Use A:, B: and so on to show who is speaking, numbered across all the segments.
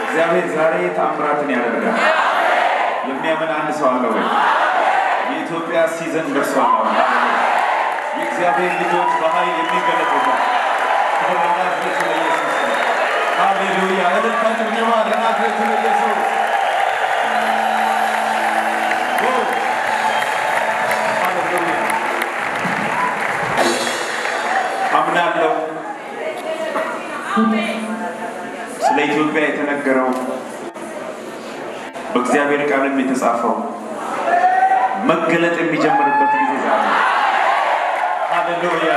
A: እግዚአብሔር ዛሬ ታምራትን ያደርጋል። የሚያምን አንድ ሰው አለ ወይ? የኢትዮጵያ ሲዝን ደርሷል። የእግዚአብሔር ልጆች በኃይል የሚገለጡበት ለናዝሬቱ ለኢየሱስ ሃሌሉያ! እልልታችሁ ጀማ ለናዝሬቱ ለኢየሱስ ሃሌሉያ! አምናለሁ ስለ ኢትዮጵያ የተነገረው በእግዚአብሔር ቃልም የተጻፈው መገለጥ የሚጀምርበት ጊዜ ዛሬ ሃሌሉያ!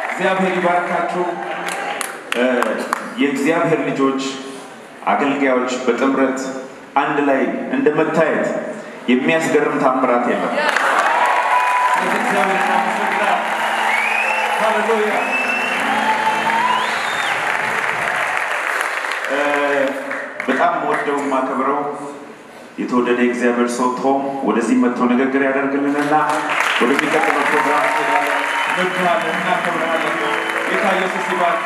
A: እግዚአብሔር ይባርካችሁ። የእግዚአብሔር ልጆች አገልጋዮች በጥምረት አንድ ላይ እንደመታየት የሚያስገርም ታምራት የለም። እግዚአብሔር ይመስገን። ሃሌሉያ! በጣም ወደው ማከብረው የተወደደ እግዚአብሔር ሰው ቶም ወደዚህ መጥቶ ንግግር ያደርግልንና ወደሚቀጥለው ፕሮግራም እንሄዳለን። እናከብራለን። ጌታ ኢየሱስ ይባርክ።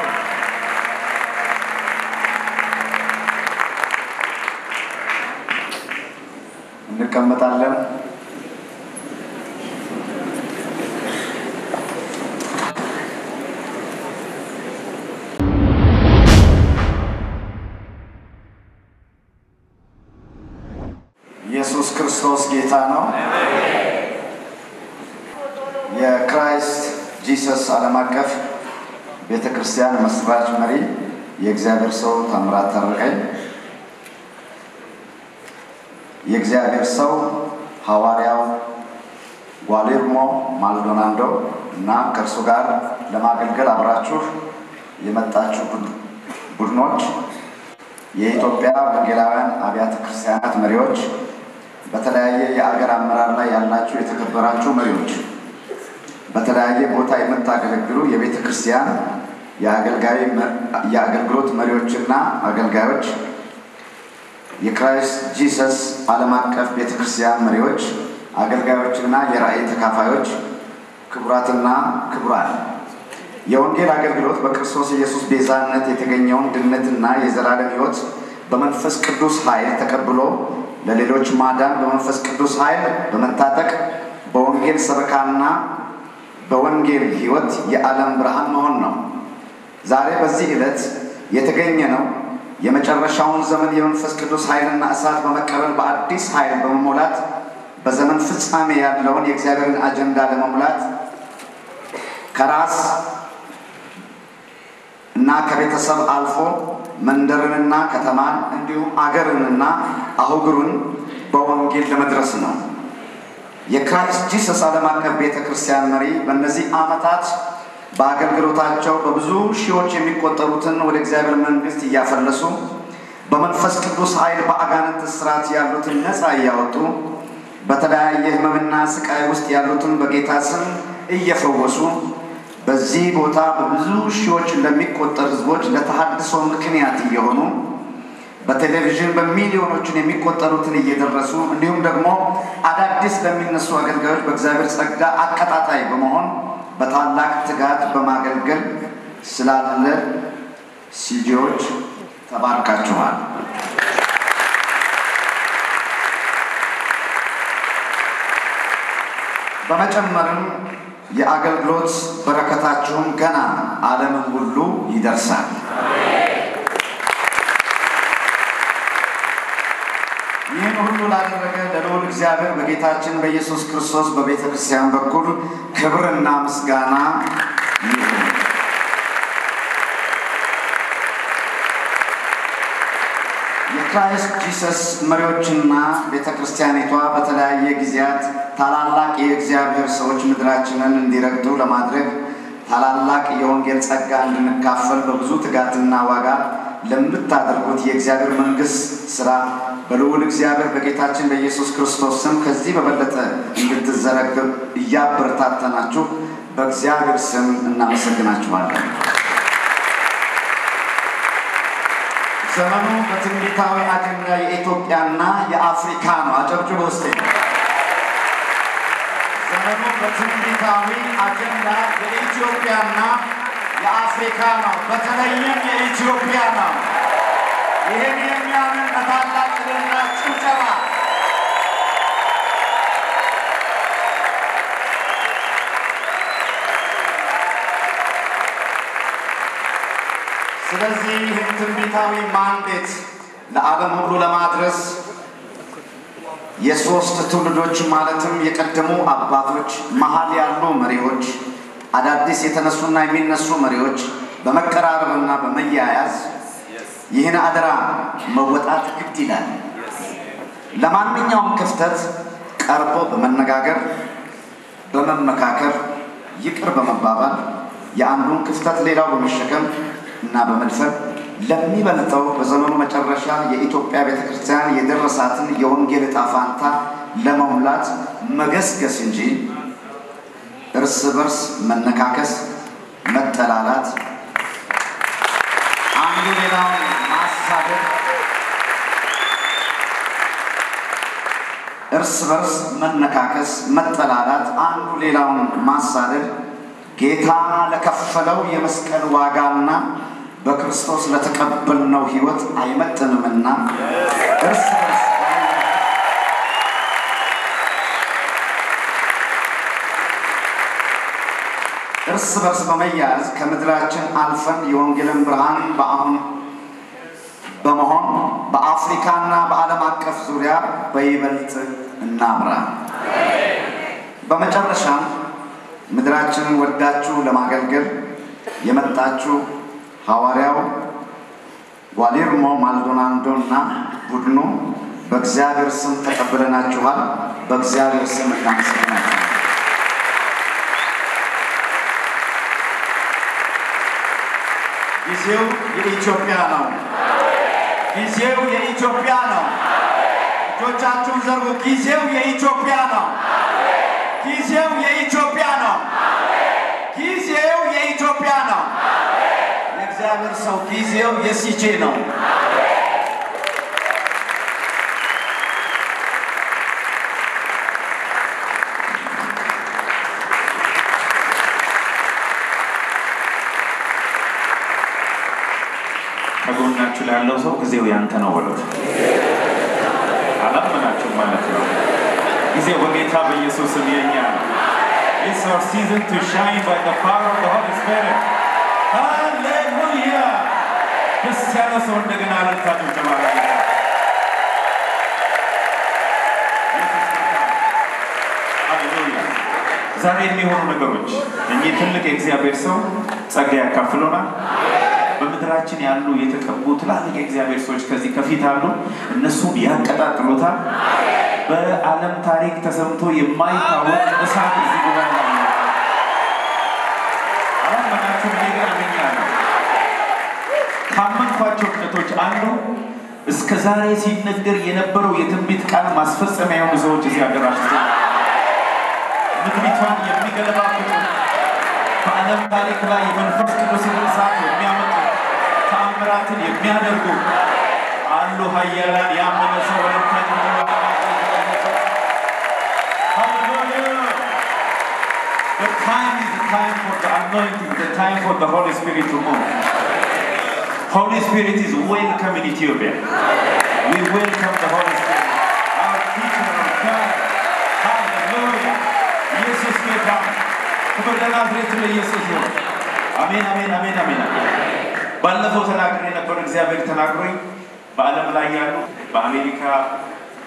A: እንቀመጣለን።
B: ጌታ ነው። የክራይስት ጂሰስ ዓለም አቀፍ ቤተክርስቲያን መስራች መሪ የእግዚአብሔር ሰው ታምራት ታረቀኝ፣ የእግዚአብሔር ሰው ሐዋርያው ጓሌርሞ ማልዶናንዶ እና ከእርሱ ጋር ለማገልገል አብራችሁ የመጣችሁ ቡድኖች፣ የኢትዮጵያ ወንጌላውያን አብያተ ክርስቲያናት መሪዎች፣ በተለያየ የአገር አመራር ላይ ያላችሁ የተከበራችሁ መሪዎች፣ በተለያየ ቦታ የምታገለግሉ የቤተ ክርስቲያን የአገልግሎት መሪዎችና አገልጋዮች፣ የክራይስት ጂሰስ ዓለም አቀፍ ቤተ ክርስቲያን መሪዎች፣ አገልጋዮችና የራእይ ተካፋዮች፣ ክቡራትና ክቡራን፣ የወንጌል አገልግሎት በክርስቶስ ኢየሱስ ቤዛነት የተገኘውን ድነትና የዘላለም ሕይወት በመንፈስ ቅዱስ ኃይል ተቀብሎ ለሌሎች ማዳን በመንፈስ ቅዱስ ኃይል በመታጠቅ በወንጌል ሰበካና በወንጌል ሕይወት የዓለም ብርሃን መሆን ነው። ዛሬ በዚህ ዕለት የተገኘ ነው የመጨረሻውን ዘመን የመንፈስ ቅዱስ ኃይልና እሳት በመቀበል በአዲስ ኃይል በመሞላት በዘመን ፍጻሜ ያለውን የእግዚአብሔርን አጀንዳ ለመሙላት ከራስ እና ከቤተሰብ አልፎ መንደርንና ከተማን እንዲሁም አገርንና አህጉሩን በወንጌል ለመድረስ ነው። የክራይስት ጂሰስ ዓለም አቀፍ ቤተክርስቲያን መሪ በእነዚህ ዓመታት በአገልግሎታቸው በብዙ ሺዎች የሚቆጠሩትን ወደ እግዚአብሔር መንግስት እያፈለሱ በመንፈስ ቅዱስ ኃይል በአጋንንት እስራት ያሉትን ነፃ እያወጡ በተለያየ ሕመምና ስቃይ ውስጥ ያሉትን በጌታ ስም እየፈወሱ በዚህ ቦታ በብዙ ሺዎች ለሚቆጠሩ ህዝቦች ለተሐድሶ ምክንያት እየሆኑ በቴሌቪዥን በሚሊዮኖችን የሚቆጠሩትን እየደረሱ እንዲሁም ደግሞ አዳዲስ ለሚነሱ አገልጋዮች በእግዚአብሔር ጸጋ አቀጣጣይ በመሆን በታላቅ ትጋት በማገልገል ስላለ ሲጂዎች ተባርካችኋል። በመጨመርም የአገልግሎት በረከታችሁም ገና ዓለምን ሁሉ ይደርሳል። ይህን ሁሉ ላደረገ ለልዑል እግዚአብሔር በጌታችን በኢየሱስ ክርስቶስ በቤተ ክርስቲያን በኩል ክብርና ምስጋና ይሁን። የክራይስት ጂሰስ መሪዎችና ቤተ ክርስቲያኒቷ በተለያየ ጊዜያት ታላላቅ የእግዚአብሔር ሰዎች ምድራችንን እንዲረግጡ ለማድረግ ታላላቅ የወንጌል ጸጋ እንድንካፈል በብዙ ትጋትና ዋጋ ለምታደርጉት የእግዚአብሔር መንግስት ሥራ በልዑል እግዚአብሔር በጌታችን በኢየሱስ ክርስቶስ ስም ከዚህ በበለጠ እንድትዘረግብ እያበረታተናችሁ በእግዚአብሔር ስም እናመሰግናችኋለን። ዘመኑ በትንቢታዊ አጀንዳ የኢትዮጵያና የአፍሪካ ነው። አጨብጭቡ እስቲ። ዘመኑ በትንቢታዊ አጀንዳ የኢትዮጵያና የአፍሪካ ነው። በተለይም የኢትዮጵያ ነው። ይህን የሚያምን በታላቅ ድልና ጭብጨባ ስለዚህ ይህን ትንቢታዊ ማንዴት ለዓለም ሁሉ ለማድረስ የሶስት ትውልዶች ማለትም የቀደሙ አባቶች፣ መሀል ያሉ መሪዎች፣ አዳዲስ የተነሱና የሚነሱ መሪዎች በመቀራረብና በመያያዝ ይህን አደራ መወጣት ግድ ይላል። ለማንኛውም ክፍተት ቀርቦ በመነጋገር በመመካከር ይቅር በመባባል የአንዱን ክፍተት ሌላው በመሸከም እና በመድፈር ለሚበልጠው በዘመኑ መጨረሻ የኢትዮጵያ ቤተክርስቲያን የደረሳትን የወንጌል ዕጣ ፈንታ ለመሙላት መገስገስ እንጂ እርስ በርስ መነካከስ፣ መጠላላት፣ አንዱ ሌላውን ማሳደድ፣ እርስ በርስ መነካከስ፣ መጠላላት፣ አንዱ ሌላውን ማሳደድ ጌታ ለከፈለው የመስቀል ዋጋና በክርስቶስ ለተቀበልነው ሕይወት አይመጥንምና እርስ በርስ በመያዝ ከምድራችን አልፈን የወንጌልን ብርሃን በመሆን በአፍሪካና በዓለም አቀፍ ዙሪያ በይበልጥ እናምራ። በመጨረሻ ምድራችንን ወዳችሁ ለማገልገል የመጣችሁ ሐዋርያው ጓሌርሞ ማልዶናንዶና ቡድኑ በእግዚአብሔር ስም ተቀበለናችኋል። በእግዚአብሔር ስም እናመሰግናለን። ጊዜው የኢትዮጵያ ነው። ጊዜው የኢትዮጵያ ነው። እጆቻችሁን ዘርጉ። ጊዜው የኢትዮጵያ ነው። ጊዜው የኢትዮጵያ ነው። ጊዜው የኢትዮጵያ ነው። የእግዚአብሔር ሰው ጊዜው የሲቼ ነው።
A: ከጎናችሁ ላለው ሰው ጊዜው ያንተ ነው በሉት። አላመናችሁ ማለት ነው። ጊዜው በጌታ በኢየሱስ ስም የኛ ነው። It's our season to shine by the power of the Holy Spirit. Hallelujah! ክርስቲያኖ ሰው እንደገና አለታችሁ ተባረከ። ሃሌሉያ! ዛሬ የሚሆኑ ነገሮች እኚህ ትልቅ የእግዚአብሔር ሰው ጸጋ ያካፍሉናል። በምድራችን ያሉ የተቀቡ ትላልቅ የእግዚአብሔር ሰዎች ከዚህ ከፊት አሉ። እነሱም ያቀጣጥሉታል። በዓለም ታሪክ ተሰምቶ የማይታወቅ እሳት እዚህ ጉባኤ ላይ ነው። አሁን መናችሁ ሊገርመኛ ነው። ካመንኳቸው ክደቶች አንዱ እስከ ዛሬ ሲነገር የነበረው የትንቢት ቃል ማስፈጸሚያ የሆኑ ሰዎች እዚህ አደራጅተው ምድሪቷን የሚገለባብጡ በዓለም ታሪክ ላይ የመንፈስ ቅዱስን እሳት የሚያመጡ ተአምራትን የሚያደርጉ አሉ። ኃያላን ያመነ ሰው The time is the time for the anointing, the time for the Holy Spirit to move. Holy Spirit is welcome in Ethiopia. We welcome the Holy Spirit, our teacher, our guide. Hallelujah. Jesus get down. አሜን አሜን አሜን አሜን። ባለፈው ተናግሬ ነበር። እግዚአብሔር ተናግሮኝ በዓለም ላይ ያሉ በአሜሪካ፣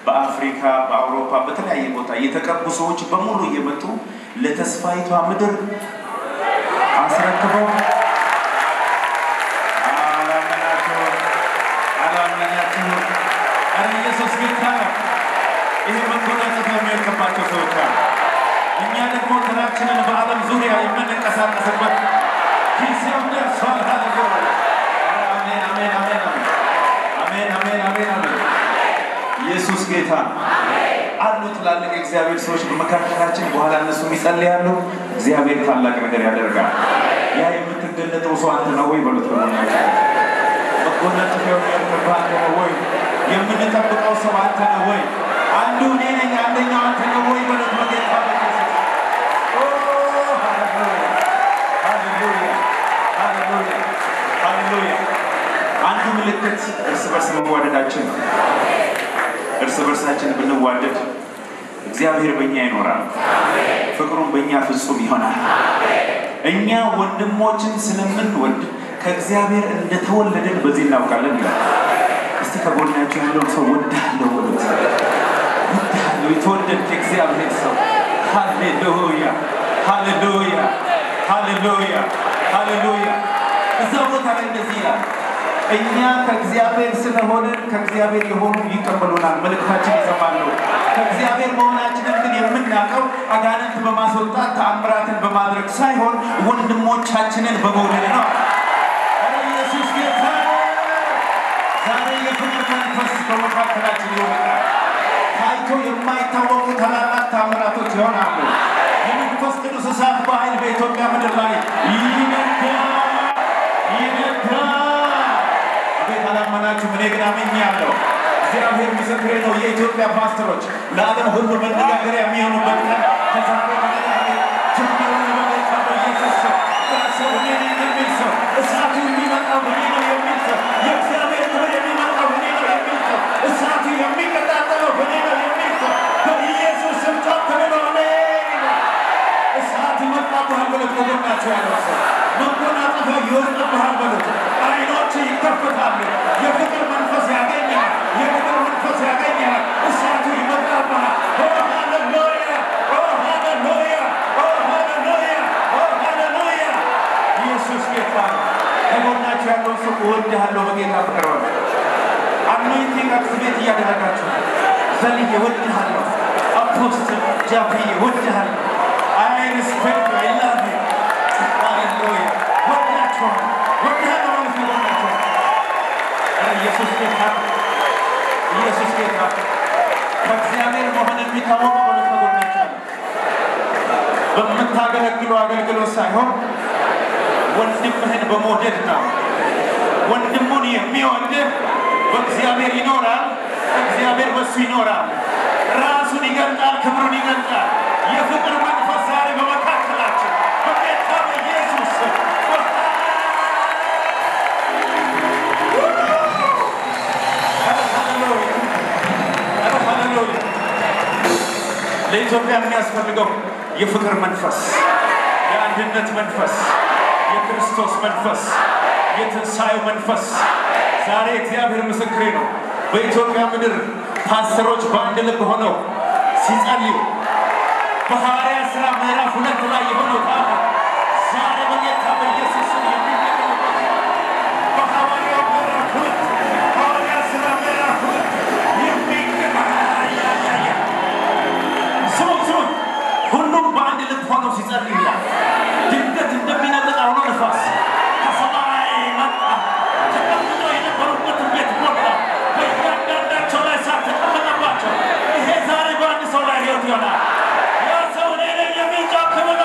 A: በአፍሪካ፣ በአውሮፓ በተለያየ ቦታ የተቀቡ ሰዎች በሙሉ እየመጡ ለተስፋይቷ ምድር አስረክበው አላመናችሁ አረ ኢየሱስ ጌታ ነው። ይሄ መጎናጸፍ የሚያከባቸው ሰዎች አሉ። እኛ ደግሞ ተራችንን በዓለም ዙሪያ የምንቀሳቀስበት ጊዜው ደርሷል። ሃሌሉያ! አሜን አሜን አሜን አሜን አሜን አሜን አሜን። ኢየሱስ ጌታ አሉ። ትላልቅ እግዚአብሔር ሰዎች በመካከላችን በኋላ እነሱ ይጸልያሉ። እግዚአብሔር ታላቅ ነገር ያደርጋል። ያ የምትገለጠው ሰው አንተ ነው ወይ በሉት። መጎናጸፊያው ያከባህ ነው ወይ? የምንጠብቀው ሰው አንተ ነው ወይ? አንዱ እኔ ነኝ፣ አንደኛው አንተ ነው ወይ በሉት። በጌታ ሃሌሉያ! አንዱ ምልክት እርስ በርስ መዋደዳችን ነው። እርስ በርሳችን ብንዋደድ እግዚአብሔር በእኛ ይኖራል። ፍቅሩን በእኛ ፍጹም ይሆናል። እኛ ወንድሞችን ስለምንወድ ከእግዚአብሔር እንደተወለድን በዚህ እናውቃለን ይላል። እስቲ ከጎናችሁ ያለውን ሰው ወዳለው ወሉት። ወዳለው የተወደድክ እግዚአብሔር ሰው። ሃሌሉያ ሃሌሉያ ሃሌሉያ ሃሌሉያ። እዛው ቦታ ላይ እንደዚህ ይላል፣ እኛ ከእግዚአብሔር ስለሆንን ከእግዚአብሔር የሆኑ ይቀበሉናል፣ መልእክታችን ይሰማሉ። ከእግዚአብሔር መሆናችንን ግን የምናውቀው አጋንንት በማስወጣት ተአምራትን በማድረግ ሳይሆን ወንድሞቻችንን በመውደድ ነው። ኢየሱስ ጌታ። ዛሬ የፍቅር መንፈስ በመካከላችን ይሆናል። ታይቶ የማይታወቁ ታላላቅ ተአምራቶች ይሆናሉ። የመንፈስ ቅዱስ እሳት በኃይል በኢትዮጵያ ምድር ላይ ይነዳል። አቤት አላመናችሁም፣ እኔ ግን አምኛለሁ። እግዚአብሔር ምስክሬ ነው። የኢትዮጵያ ፓስተሮች ለዓለም ሁሉ መነጋገሪያ የሚሆኑበት ቀን ከዛሬ ጀምሮ በጌታ በኢየሱስ ሰው እኔ ነኝ የሚል ሰው፣ እሳቱ የሚመጣው እኔ ነው የሚል ሰው፣ የእግዚአብሔር ክብር የሚመጣው እኔ ነው የሚል ሰው፣ እሳቱ የሚቀጣጠለው እኔ ነው የሚል ሰው በኢየሱስ ስም ጮክ ብሎ እሳት ይመጣብሃል በሉት። ከጎናችሁ ያለው ሰው መጎናጸፊያው ይወርድብሃል በሉት። አይኖች ይከፈታሉ። የፍቅር መንፈስ ያገኛል። የፍቅር መንፈስ ያገኛል። እሳቱ ይመጣብሃል። አጠገባችሁ ያለውን ሰው እወድሃለሁ በጌታ ፍቅር በሉ። አኖይንቲንግ አክቲቬት እያደረጋችሁ ዘልዬ እወድሃለሁ። አፖስትል ጃፒ እወድሃለሁ። I respect you, I love you. Hallelujah. ወዳችኋል ወዳለሁ ማለት ነው። ኢየሱስ ጌታ ኢየሱስ ጌታ ከእግዚአብሔር መሆን የሚታወቀው በሁለት ነገሮች አሉ። በምታገለግሉ አገልግሎት ሳይሆን ወንድምህን በመውደድ ነው። ወንድሙን የሚወድ በእግዚአብሔር ይኖራል፣ እግዚአብሔር በሱ ይኖራል። ራሱን ይገልጣል፣ ክብሩን ይገልጣል። የፍቅር መንፈስ ዛሬ በመካከላችን በጌታ በኢየሱስ ሃሌሉያ። ለኢትዮጵያ የሚያስፈልገው የፍቅር መንፈስ፣ የአንድነት መንፈስ፣ የክርስቶስ መንፈስ፣ የትንሣኤው መንፈስ ዛሬ እግዚአብሔር ምስክሬ ነው። በኢትዮጵያ ምድር ፓስተሮች በአንድ ልብ ሆነው ሲጸልዩ በሐዋርያት ሥራ ምዕራፍ 2 ላይ የሆነው ታሪክ ዛሬ በጌታ በኢየሱስ ስም የሚነገርበት በሐዋርያት ሥራ ምዕራፍ 2 የሚገባያ ሰውን ሁሉም በአንድ ልብ ሆነው ሲጸልዩ ይላል። ድንገት እንደሚነጥቅ አውሎ ነፋስ ከሰማይ መጣ፣ ተቀምጦ የነበሩበትን ቤት ሞላ፣ በእያንዳንዳቸው ላይ እሳት ተቀመጠባቸው። ይሄ ዛሬ በአንድ ሰው ላይ ሕይወት ይሆናል። ያ ሰው እኔ ነኝ የሚል ጮክ ብሎ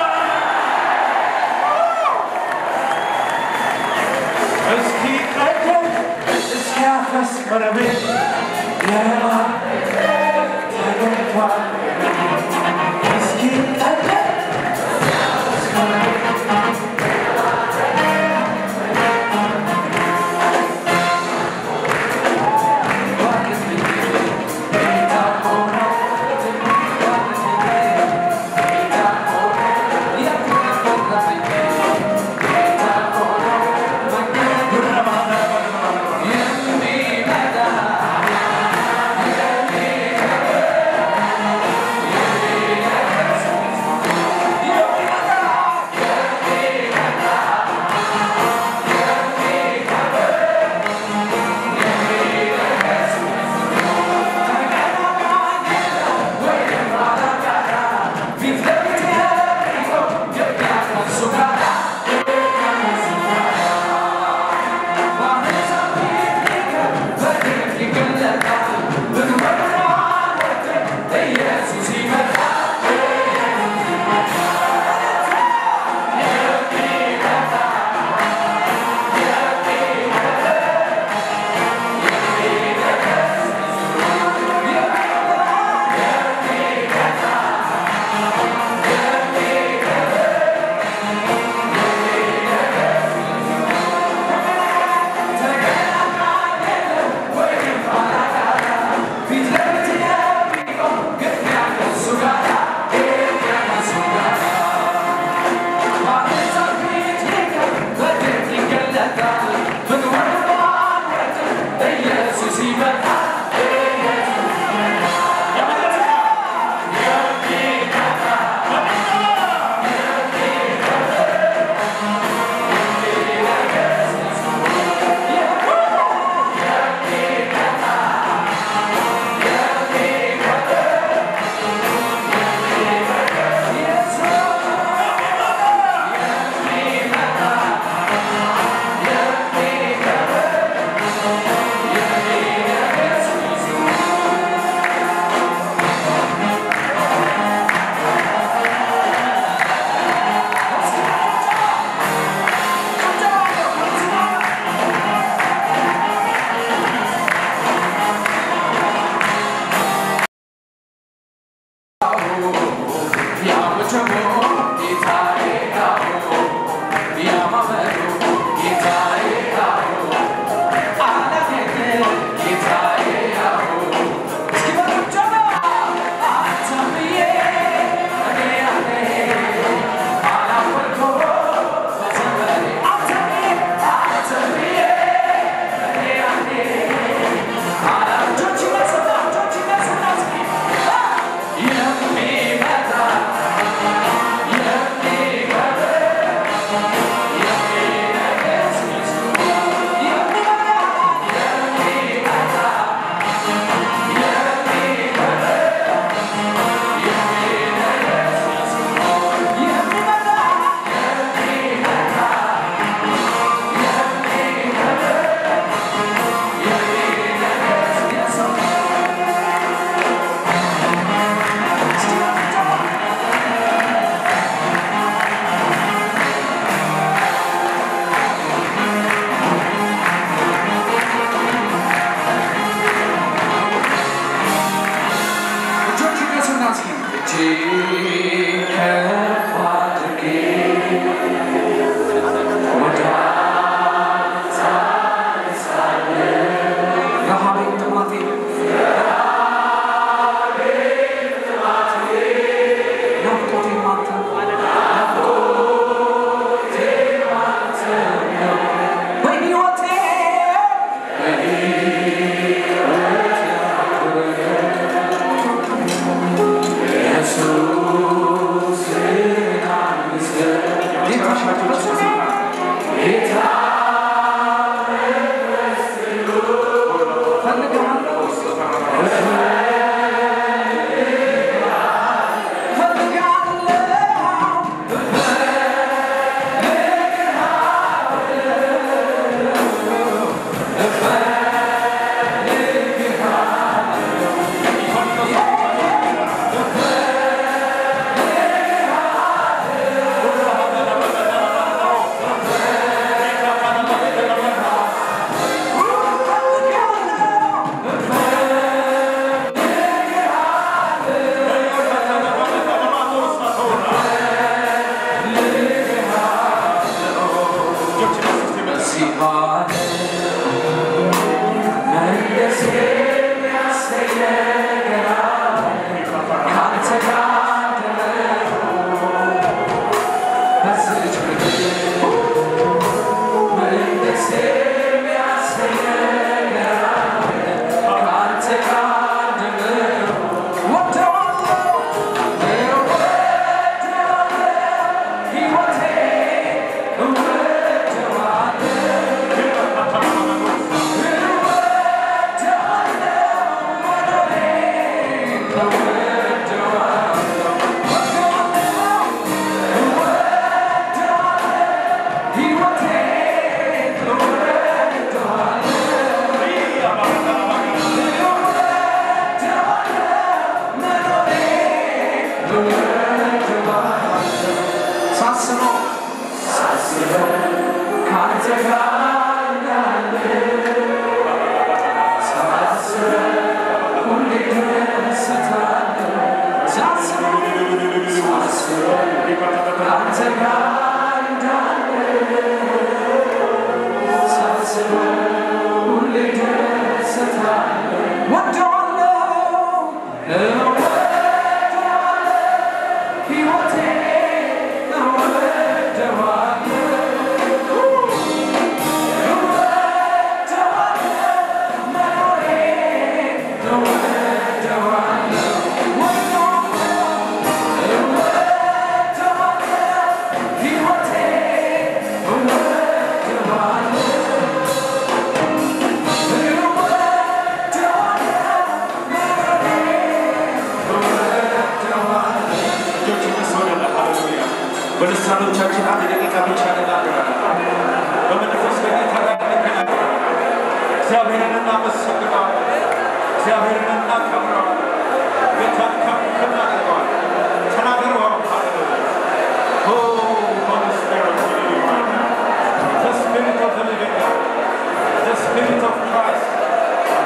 A: እስኪ ቀደም እስኪያፈስ መረቤ የማ ተገኝቷል። እስኪ ቀደም በልሳኖቻችን አንድ ደቂቃ ብቻ እንናገራለን። በመንፈስ በጌታ ጋር እንገናኛለን። እግዚአብሔርን እናመሰግናለን። እግዚአብሔርን እናከብረዋለን። ጌታን ከፍ እናደርገዋለን። ተናገሩ። Holy Spirit, the Spirit of the living God, the Spirit of Christ,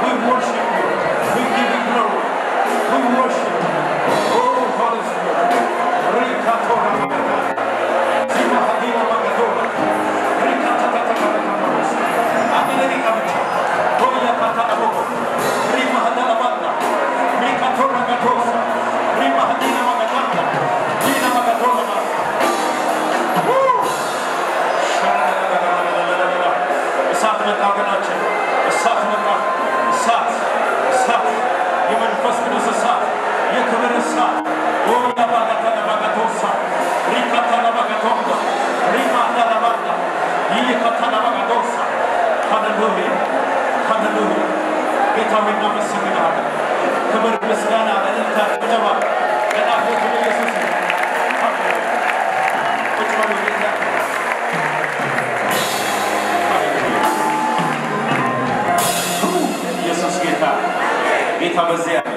A: we worship you. We give you glory. We worship you. Oh, Holy Spirit. Rikatora Magada. Zima Hadina Magadora. Rikatatatatatatatamas. Ameleni Kavicha. Hoya Patanaboko. Rima Hadana Magda. Rikatora Gatosa. Rima Hadina Magadanda. Dina Magadora Mas. እሳት መጣ ወገናችን፣ እሳት መጣ። እሳት እሳት፣ የመንፈስ ቅዱስ እሳት፣ የክብር እሳት። ወላ ባጋታና ባጋቶሳ ሪካታና ባጋቶንዳ ሪማታና ባጋ ይካታና ባጋቶሳ። ሃሌሉያ ሃሌሉያ። ጌታ ሆይ እናመሰግንሃለን። ክብር ምስጋና ለእንተ ጭብጨባ ለናዝሬቱ ኢየሱስ ነው። ቁጭ በሉ ጌታ ጌታ በዚህ ያለ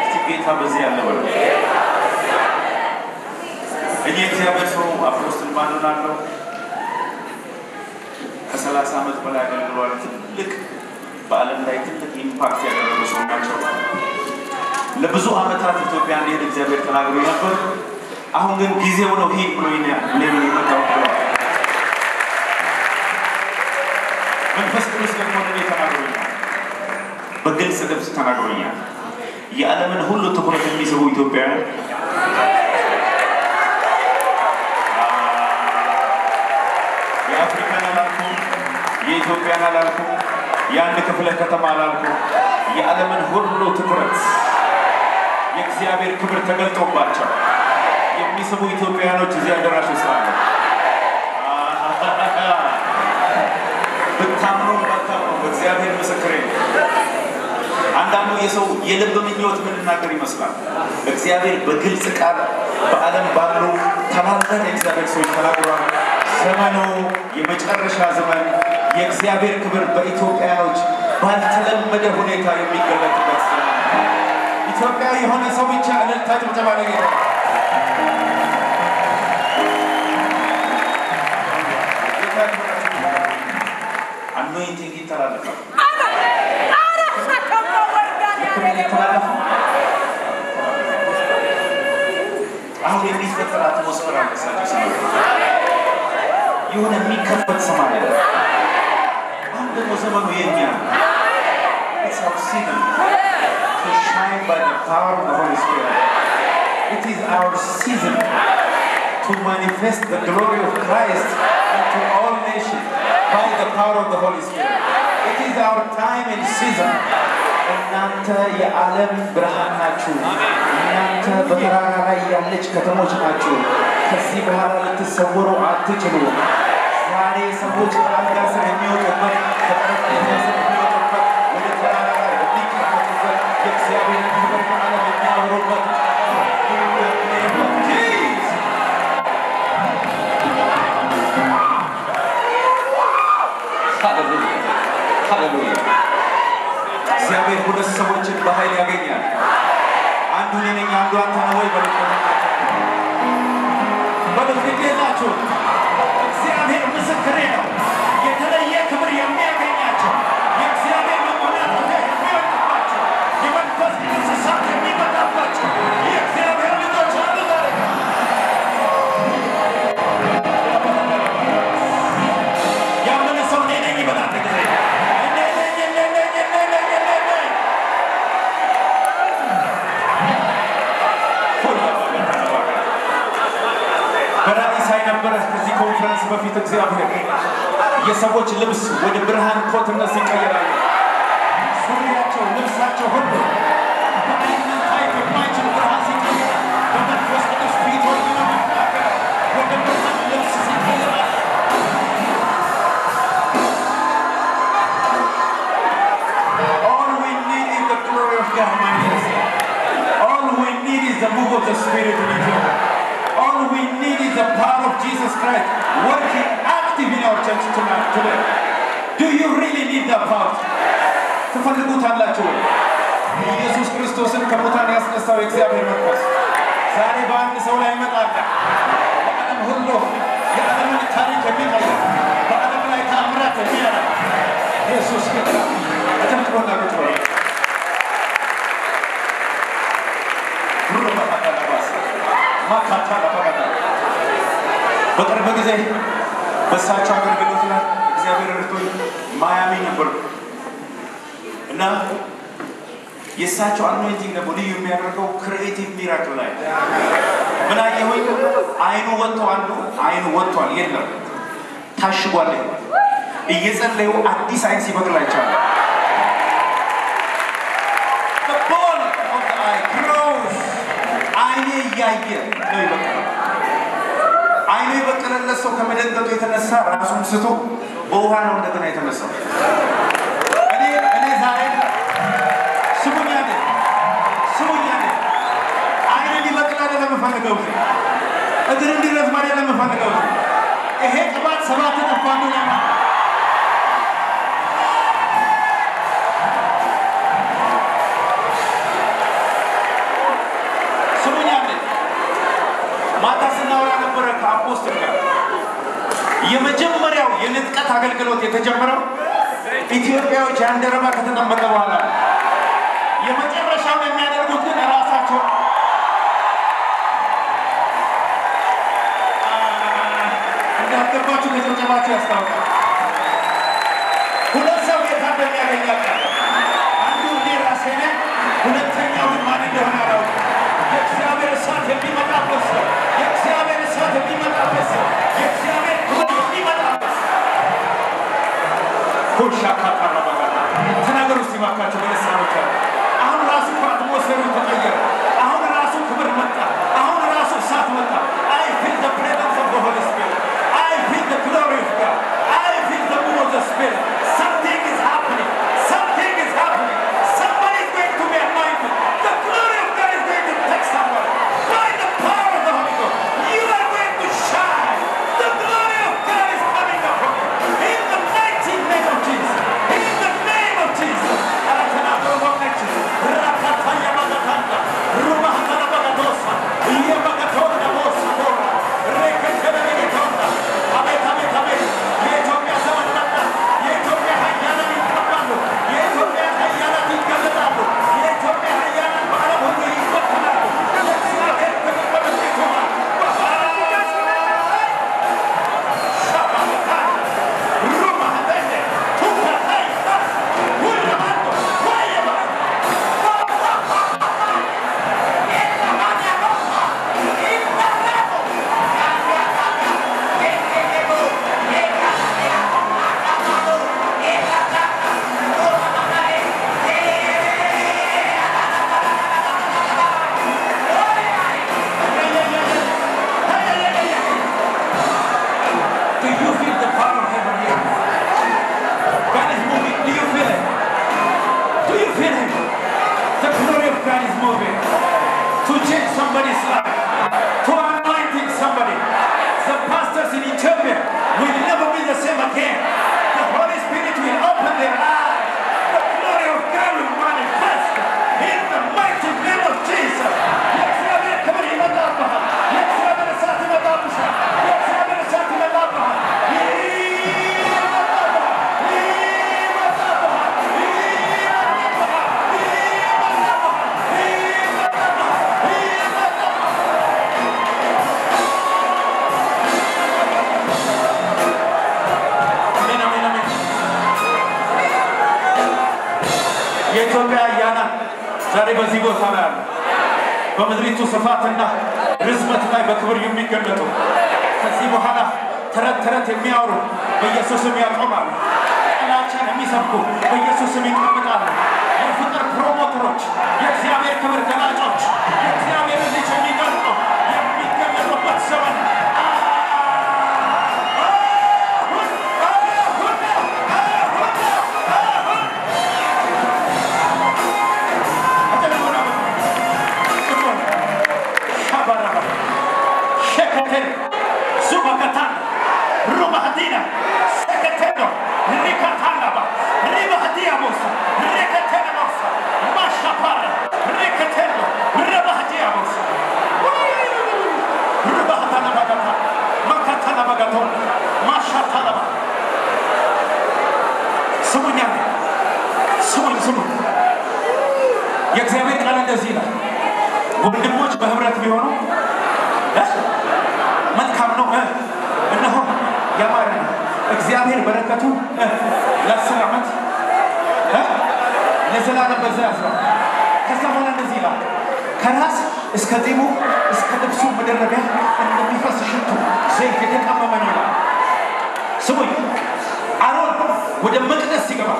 A: እስቲ ጌታ በዚህ ያለ ወደ እኔ እግዚአብሔር ሰው አፖስትል ማንናለው ከ30 ዓመት በላይ አገልግሏል። ትልቅ በዓለም ላይ ትልቅ ኢምፓክት ያደረገ ሰው ናቸው። ለብዙ ዓመታት ኢትዮጵያ እንደ እግዚአብሔር ተናግሮ ነበር። አሁን ግን ጊዜው ነው ሂድ ብሎኛል። ለምን ይመጣው ብሏል። መንፈስ ቅዱስ ደግሞ ወደ ተናግሮኛል። በግልጽ ድምፅ ተናግሮኛል። የዓለምን ሁሉ ትኩረት የሚስቡ ኢትዮጵያውያን የአፍሪካን አላልኩም፣ የኢትዮጵያን አላልኩም፣ የአንድ ክፍለ ከተማ አላልኩም። የዓለምን ሁሉ ትኩረት የእግዚአብሔር ክብር ተገልጦባቸው የሚስቡ ኢትዮጵያውያኖች እዚህ አዳራሽ ውስጥ አሉ። ብታምኑ ባታምኑ በእግዚአብሔር ምስክሬ ነው። አንዳንዱ የሰው የልብ ምኞት ምን እናገር ይመስላል። እግዚአብሔር በግልጽ ቃል በዓለም ባሉ ታላላቅ የእግዚአብሔር ሰዎች ተናግሯል። ዘመኑ የመጨረሻ ዘመን፣ የእግዚአብሔር ክብር በኢትዮጵያኖች ባልተለመደ ሁኔታ የሚገለጥበት ዘመን። ኢትዮጵያ የሆነ ሰው ብቻ እልልታ ጭብጨባ ነው ጌታ አኖይንቲንግ ይተላለፋል። አሁን የሚፈጠር አትሞስፌር አለ። የሆነ የሚከፈት ሰማይ አለ። It's our season to shine by the power of the Holy Spirit. It is our season to manifest the glory of Christ into all nations by the power of the Holy Spirit. It is our time and season. እናንተ የዓለም ብርሃን ናችሁ። እናንተ በተራራ ላይ ያለች ከተሞች ናችሁ። ከዚህ በኋላ ልትሰወሩ አትችሉ። ዛሬ ሰዎች ከአልጋ ስር የሚወጡበት ከጠረጴዛ ስር የሚወጡበት ወደ ተራራ ላይ የሚቀመጡበት የእግዚአብሔርን ክብር በዓለም የሚያወሩበት ሃሌሉያ እግዚአብሔር ሁለት ሰዎችን በኃይል ያገኛል። አንዱ እኔ ነኝ፣ አንዱ አንተ ነህ ወይ በልቤላችሁ እግዚአብሔር ምስክሬ ነው። የተለየ ክብር የሚያገኛቸው የእግዚአብሔር መቆናጠሪያ የሚወጣባቸው የመንፈስ ቅዱስ እሳት የሚመጣባቸው የእግዚአብሔር ልጆች አሉ ዛሬ። ያመነ ሰው እኔ ነኝ ይበላል ጊዜ ነበር እዚህ ኮንፈረንስ በፊት እግዚአብሔር የሰዎች ልብስ ወደ ብርሃን ኮትነት ሲቀየራል። ሱሪያቸው ልብሳቸው ሁሉ በአይነታይ በማይችል ብርሃን ሲቀየር በመንፈስ ቅዱስ ፊት ወደ ብርሃን ልብስ ሲቀየራል። All we need is the glory of God manifested. All we need is the move of the Spirit in it. All we need is the power of Jesus Christ working active in our church tonight, today. Do you really need that power? ትፈልጉታላችሁ? ኢየሱስ ክርስቶስን ከሙታን ያስነሳው የእግዚአብሔር መንፈስ ዛሬ በአንድ ሰው ላይ ይመጣል። በዓለም ሁሉ የዓለምን ታሪክ የሚቀይር በዓለም ላይ ተአምራት የሚያደርግ ኢየሱስ ጌታ ተጨምሮና ቁጭ ብሎ በቅርብ ጊዜ በሳቸው አገልግሎት ላይ እግዚአብሔር ረድቶኝ ማያሚ ነበር እና የሳቸው አኖይንቲንግ ደግሞ ልዩ የሚያደርገው ክሪኤቲቭ ሚራክል ላይ ምን አየሁኝ? አይኑ ወጥቷል የለም ታሽጓል። እየጸለዩ አዲስ አይን ሲበቅል አይቻለሁ። The ball of the eye grows. አይኔ እያየ ነው ይበቅላል። አይኔ የበቀለለት ሰው ከመደንገጡ የተነሳ ራሱን ስቶ በውሃ ነው እንደገና የተነሳው። እኔ ዛሬ ስሙኛለ አይኔ ሊበቅል አይደለም የምፈልገው፣ እግር እንዲረዝም አይደለም የምፈልገው። ይሄ ቅባት 7 እጥፍ አንዱ ነው። ማታ ስናወራ ነበረ ከአፖስትል ጋር የመጀመሪያው የንጥቀት አገልግሎት የተጀመረው ኢትዮጵያዎች አንደረባ ከተጠመቀ በኋላ የመጨረሻው የሚያደርጉት ግን ራሳቸው እንዳትገባችሁ ከጭብጨባችሁ ያስታውቃል። ሁለት ሰው ጌታ እንደሚያገኛል። አንዱ እኔ ራሴ ነኝ፣ ሁለተኛው ግን ማን እንደሆነ አላውቅም። የእግዚአብሔር እሳት የሚመጣበት ሰው የእግዚአብሔር እሳት የሚመጣበት ሰው የእግዚአብሔር ክብር የሚመጣበት ኮሻካታራባጋ ተናገሩ እስቲ ባካችሁ በልሳኖች። አሁን ራሱ አትሞስፌሩ ተቀየረ። አሁን ራሱ ክብር መጣ። አሁን ራሱ እሳት መጣ። I feel the presence of the Holy Spirit. I feel the glory of God. I feel the move of the Spirit. Something is happening. Something is happening. Somebody is going to be anointed. The glory of God is going to touch someone. By the power of the Holy Ghost, you are going to shine. The glory of God is coming upon you. In the mighty name of Jesus. In the name of Jesus. I cannot go on next to you. Rakataya Magatanda. Rumahana Bagadosa. Yabagatonda Bosa. Rekatana Megatonda. Abe. Yetopia Samananda. somebody's life, for anointing somebody. The pastors in Ethiopia will never be the same again. The Holy Spirit will open their eyes. The glory of God will manifest in the mighty name of Jesus. የኢትዮጵያ ያና ዛሬ በዚህ ቦታ ላይ አለ በመድሪቱ ስፋትና ርዝመት ላይ በክብር የሚገለጡ ከዚህ በኋላ ተረት የሚያወሩ በኢየሱስም ያቆማሉ ጥላቻን የሚሰብኩ በኢየሱስም ይቀመጣሉ የፍቅር ፕሮሞተሮች የእግዚአብሔር ክብር ገላጮች የእግዚአብሔር ልጅ የሚገልጡ የሚገለጡበት ዘመን የእግዚአብሔር ቃል እንደዚህ ይላል ወንድሞች በህብረት ቢሆኑ መልካም ነው እነሆ ያማረ ነው እግዚአብሔር በረከቱ ለ10 ዓመት ለዘላለም በዛ ያስራል ከዛ በኋላ እንደዚህ ይላል ከራስ እስከ ጢሙ እስከ ልብሱ መደረቢያ እንደሚፈስ ሽቱ ዘይት የተቀመመ ነው ይላል ስሙኝ አሮን ወደ መቅደስ ሲገባ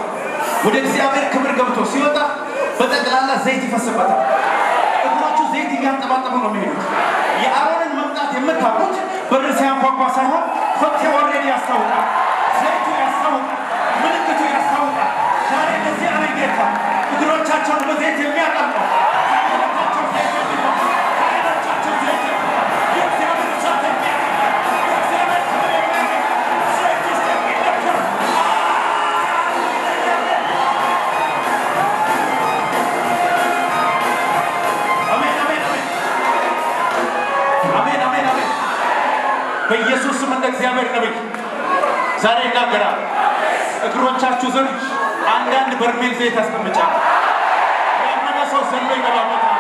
A: ወደ እግዚአብሔር ክብር ገብቶ ሲወጣ በጠቅላላ ዘይት ይፈስበታል እግሮቹ ዘይት እያንጠባጠቡ ነው የሚሄዱት የአሮንን መምጣት የምታውቁት በር ሲያንኳኳ ሳይሆን ኮቴው ኦልሬዲ ያስታውቃል ዘይቱ ያስታውቃል ምልክቱ ያስታውቃል ዛሬ እንደዚህ አለ ጌታ እግሮቻቸውን በዘይት የሚያቀልጠው ከአንገታቸው ዘይት የሚፈስ ከዓይኖቻቸው ዘይት የእግዚአብሔር እሳት የእግዚአብሔር ክብር የሚያገኝ ዘይት ውስጥ የሚነክር በኢየሱስ ስም እንደ እግዚአብሔር ነብይ ዛሬ እናገራለሁ እግሮቻችሁ ዘንድ አንዳንድ በርሜል ዘይት አስቀምጫለሁ ያመነ ሰው ዘሎ ይገባበታል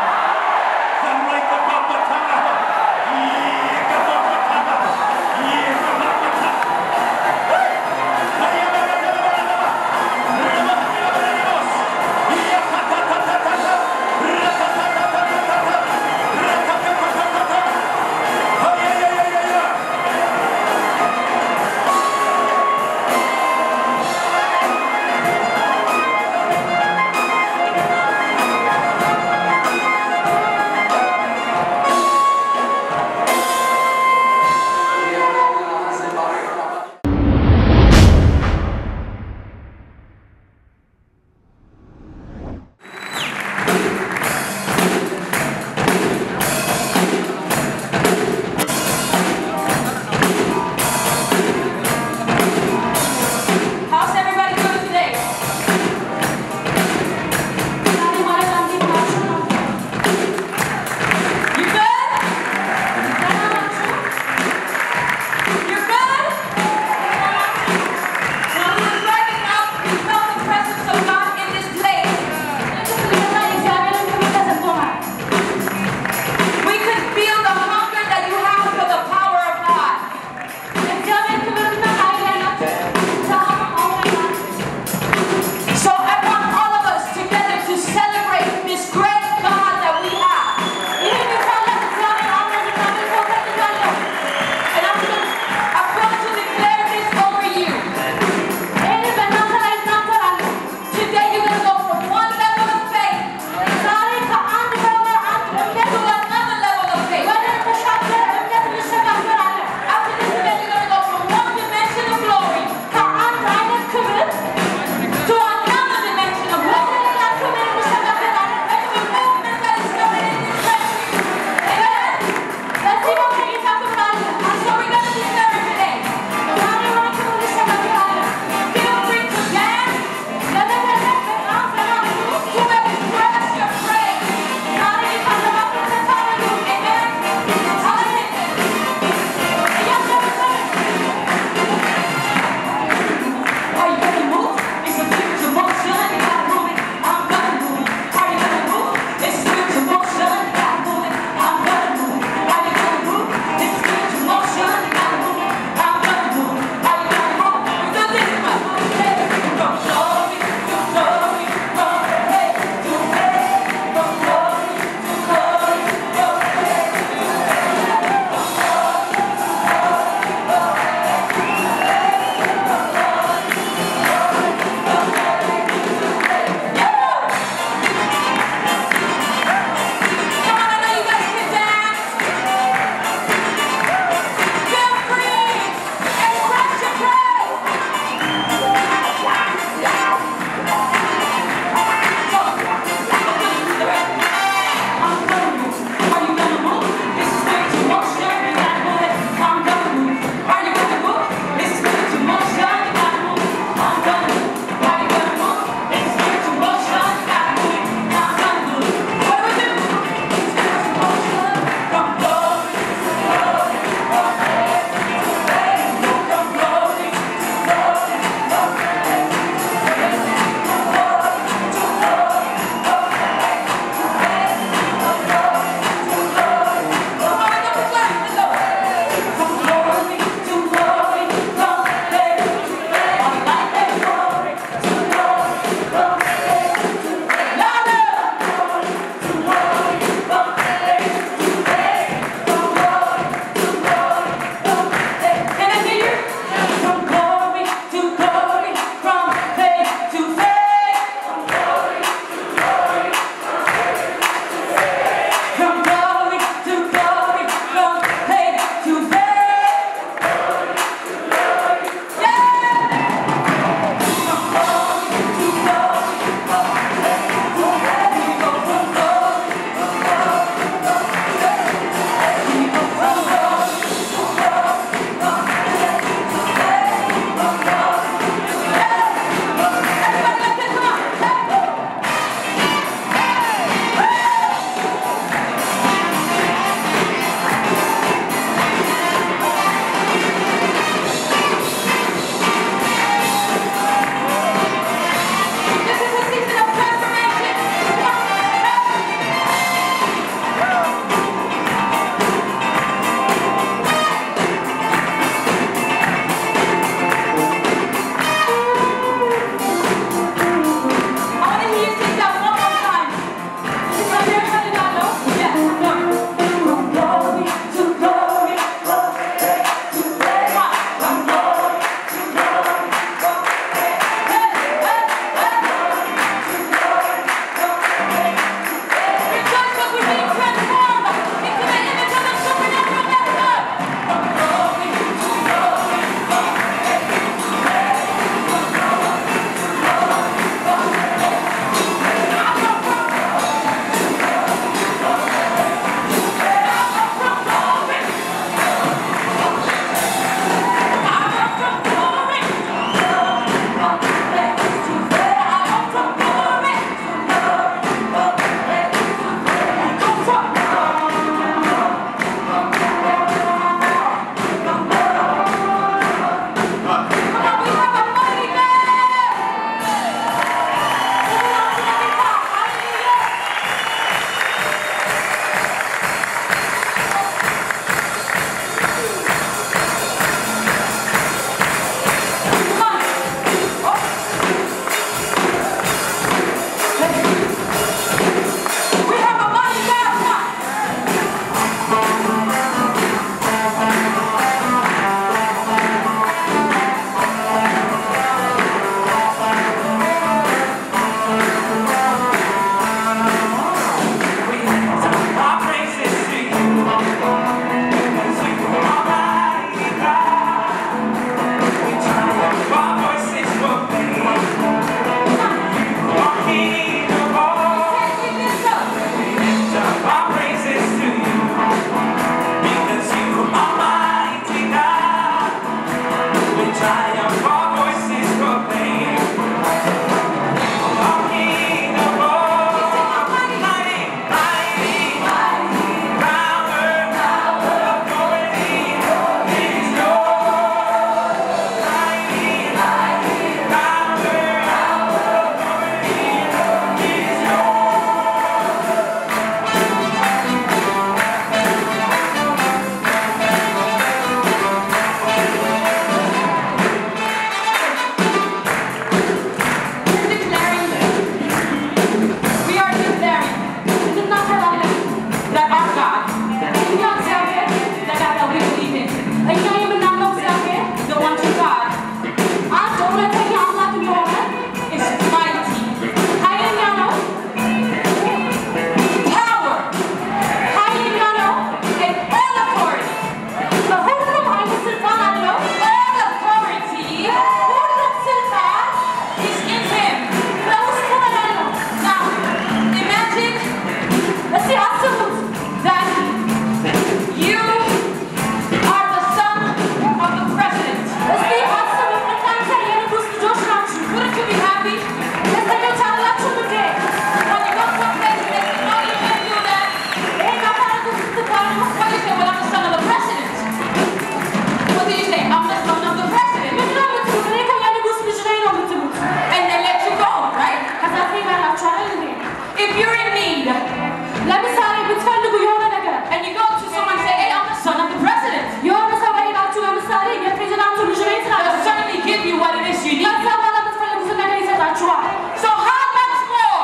C: ተዘጋጅታችኋል? So how much more?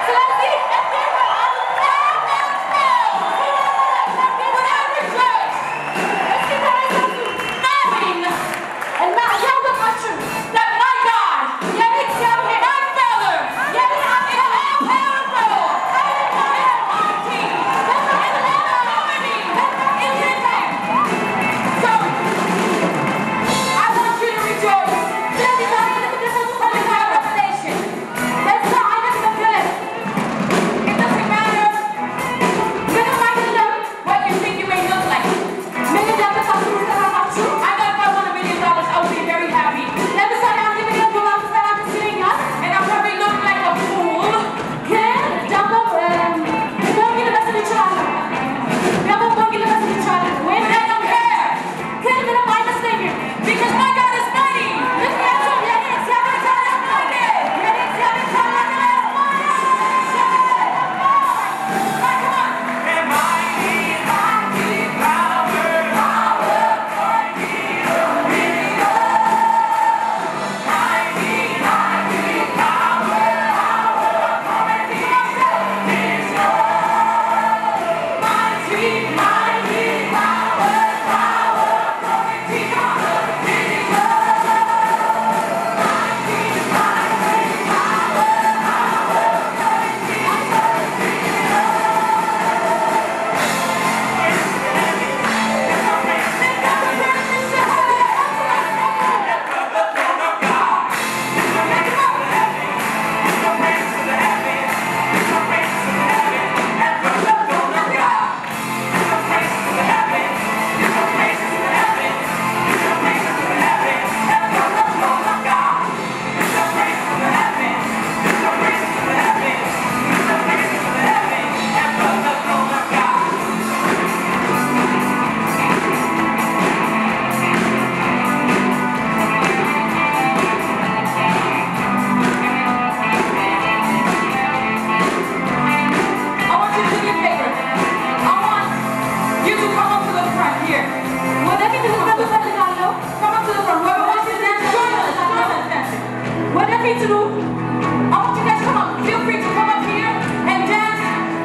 C: ስለዚህ እንዴት ነው? When I rejoice, እስኪ ተነሱ knowing እና እያወቃችሁ that my God, የኔ እግዚአብሔር, my Father, የኔ አምላክ powerful, mighty, in His name. So I want you to rejoice. ስለዚህ ዛሬ እንድትደሰቱ ፈልጋለሁ። Revelation. ለዛ አይነት መገለጥ it doesn't matter. ምንም አይደለም what you think you may look like. ምን እንደምታስቡ ተራራችሁ? I know if I won $1 million, I would be very happy. ለምሳሌ $1 million ብሰራ ደስ ይለኛል, and I probably look like a fool. ግን ደግሞ ሞኝ ልመስል እችላለሁ። ደግሞ ሞኝ ልመስል እችላለሁ። ወይም I don't care. ግን ምንም አይመስለኝም. Because my God is mighty. ምክንያቱም የኔ እግዚአብሔር ታላቅ ነው። የኔ እግዚአብሔር ታላቅ ነው። Come on. I want you to do me a favor. I want you to come up to the front here. ወደፊት ልትመጡ እፈልጋለሁ። Come up to the front. Whoever wants to dance, join us. Join us dancing. ወደፊት ኑ. I want you guys to come up. Feel free to come up here and dance.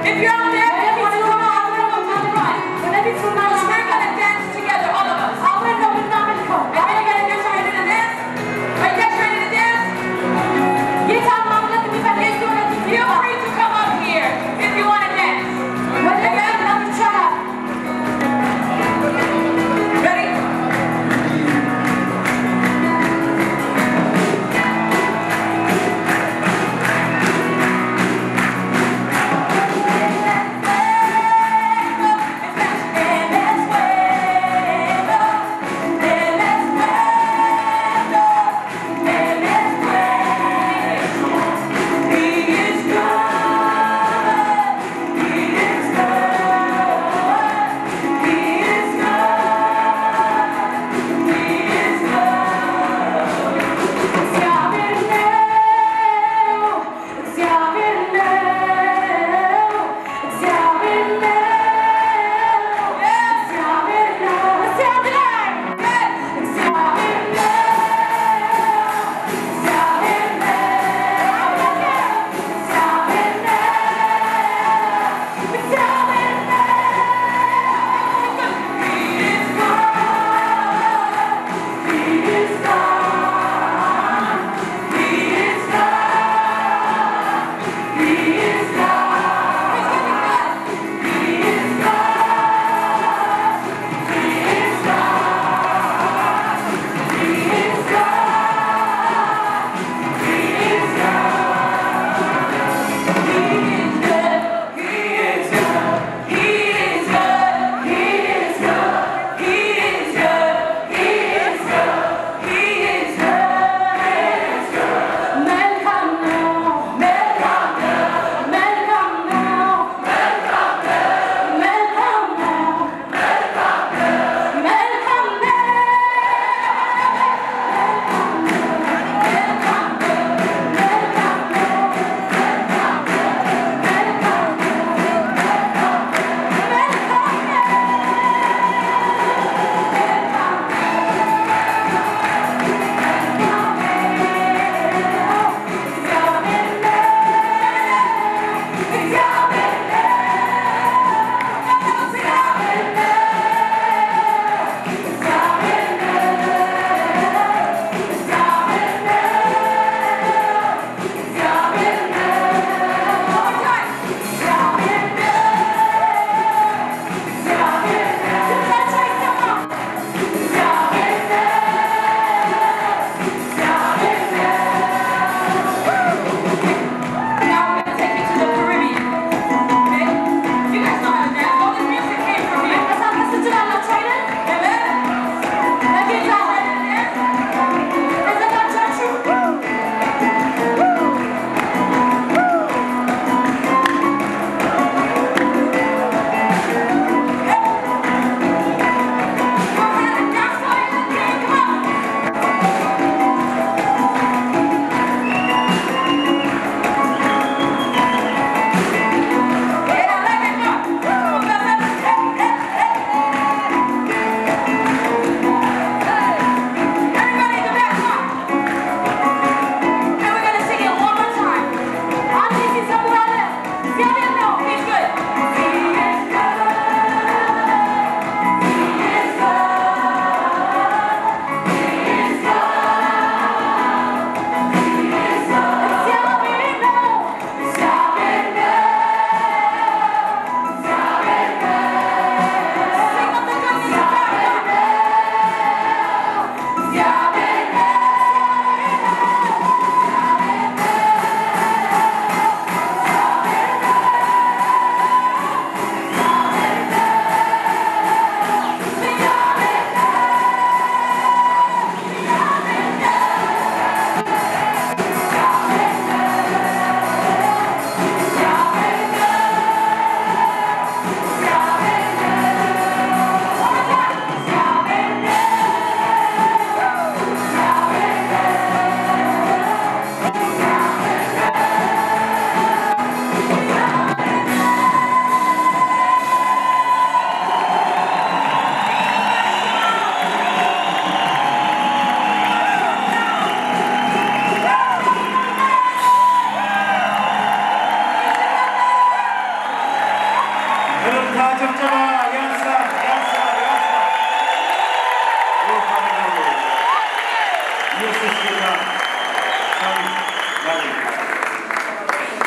C: If you're out there and you want to come up to the front. ወደፊት ኑ. We're gonna dance together, all of us. አብረን ነው የምናመልከው. Are you guys ready to dance? Are you guys ready to dance? ጌታን ማምለክ የሚፈልግ ከሆነ feel free to come up here if you want to dance. ወደፊት መምጣት ይቻላል. Ready?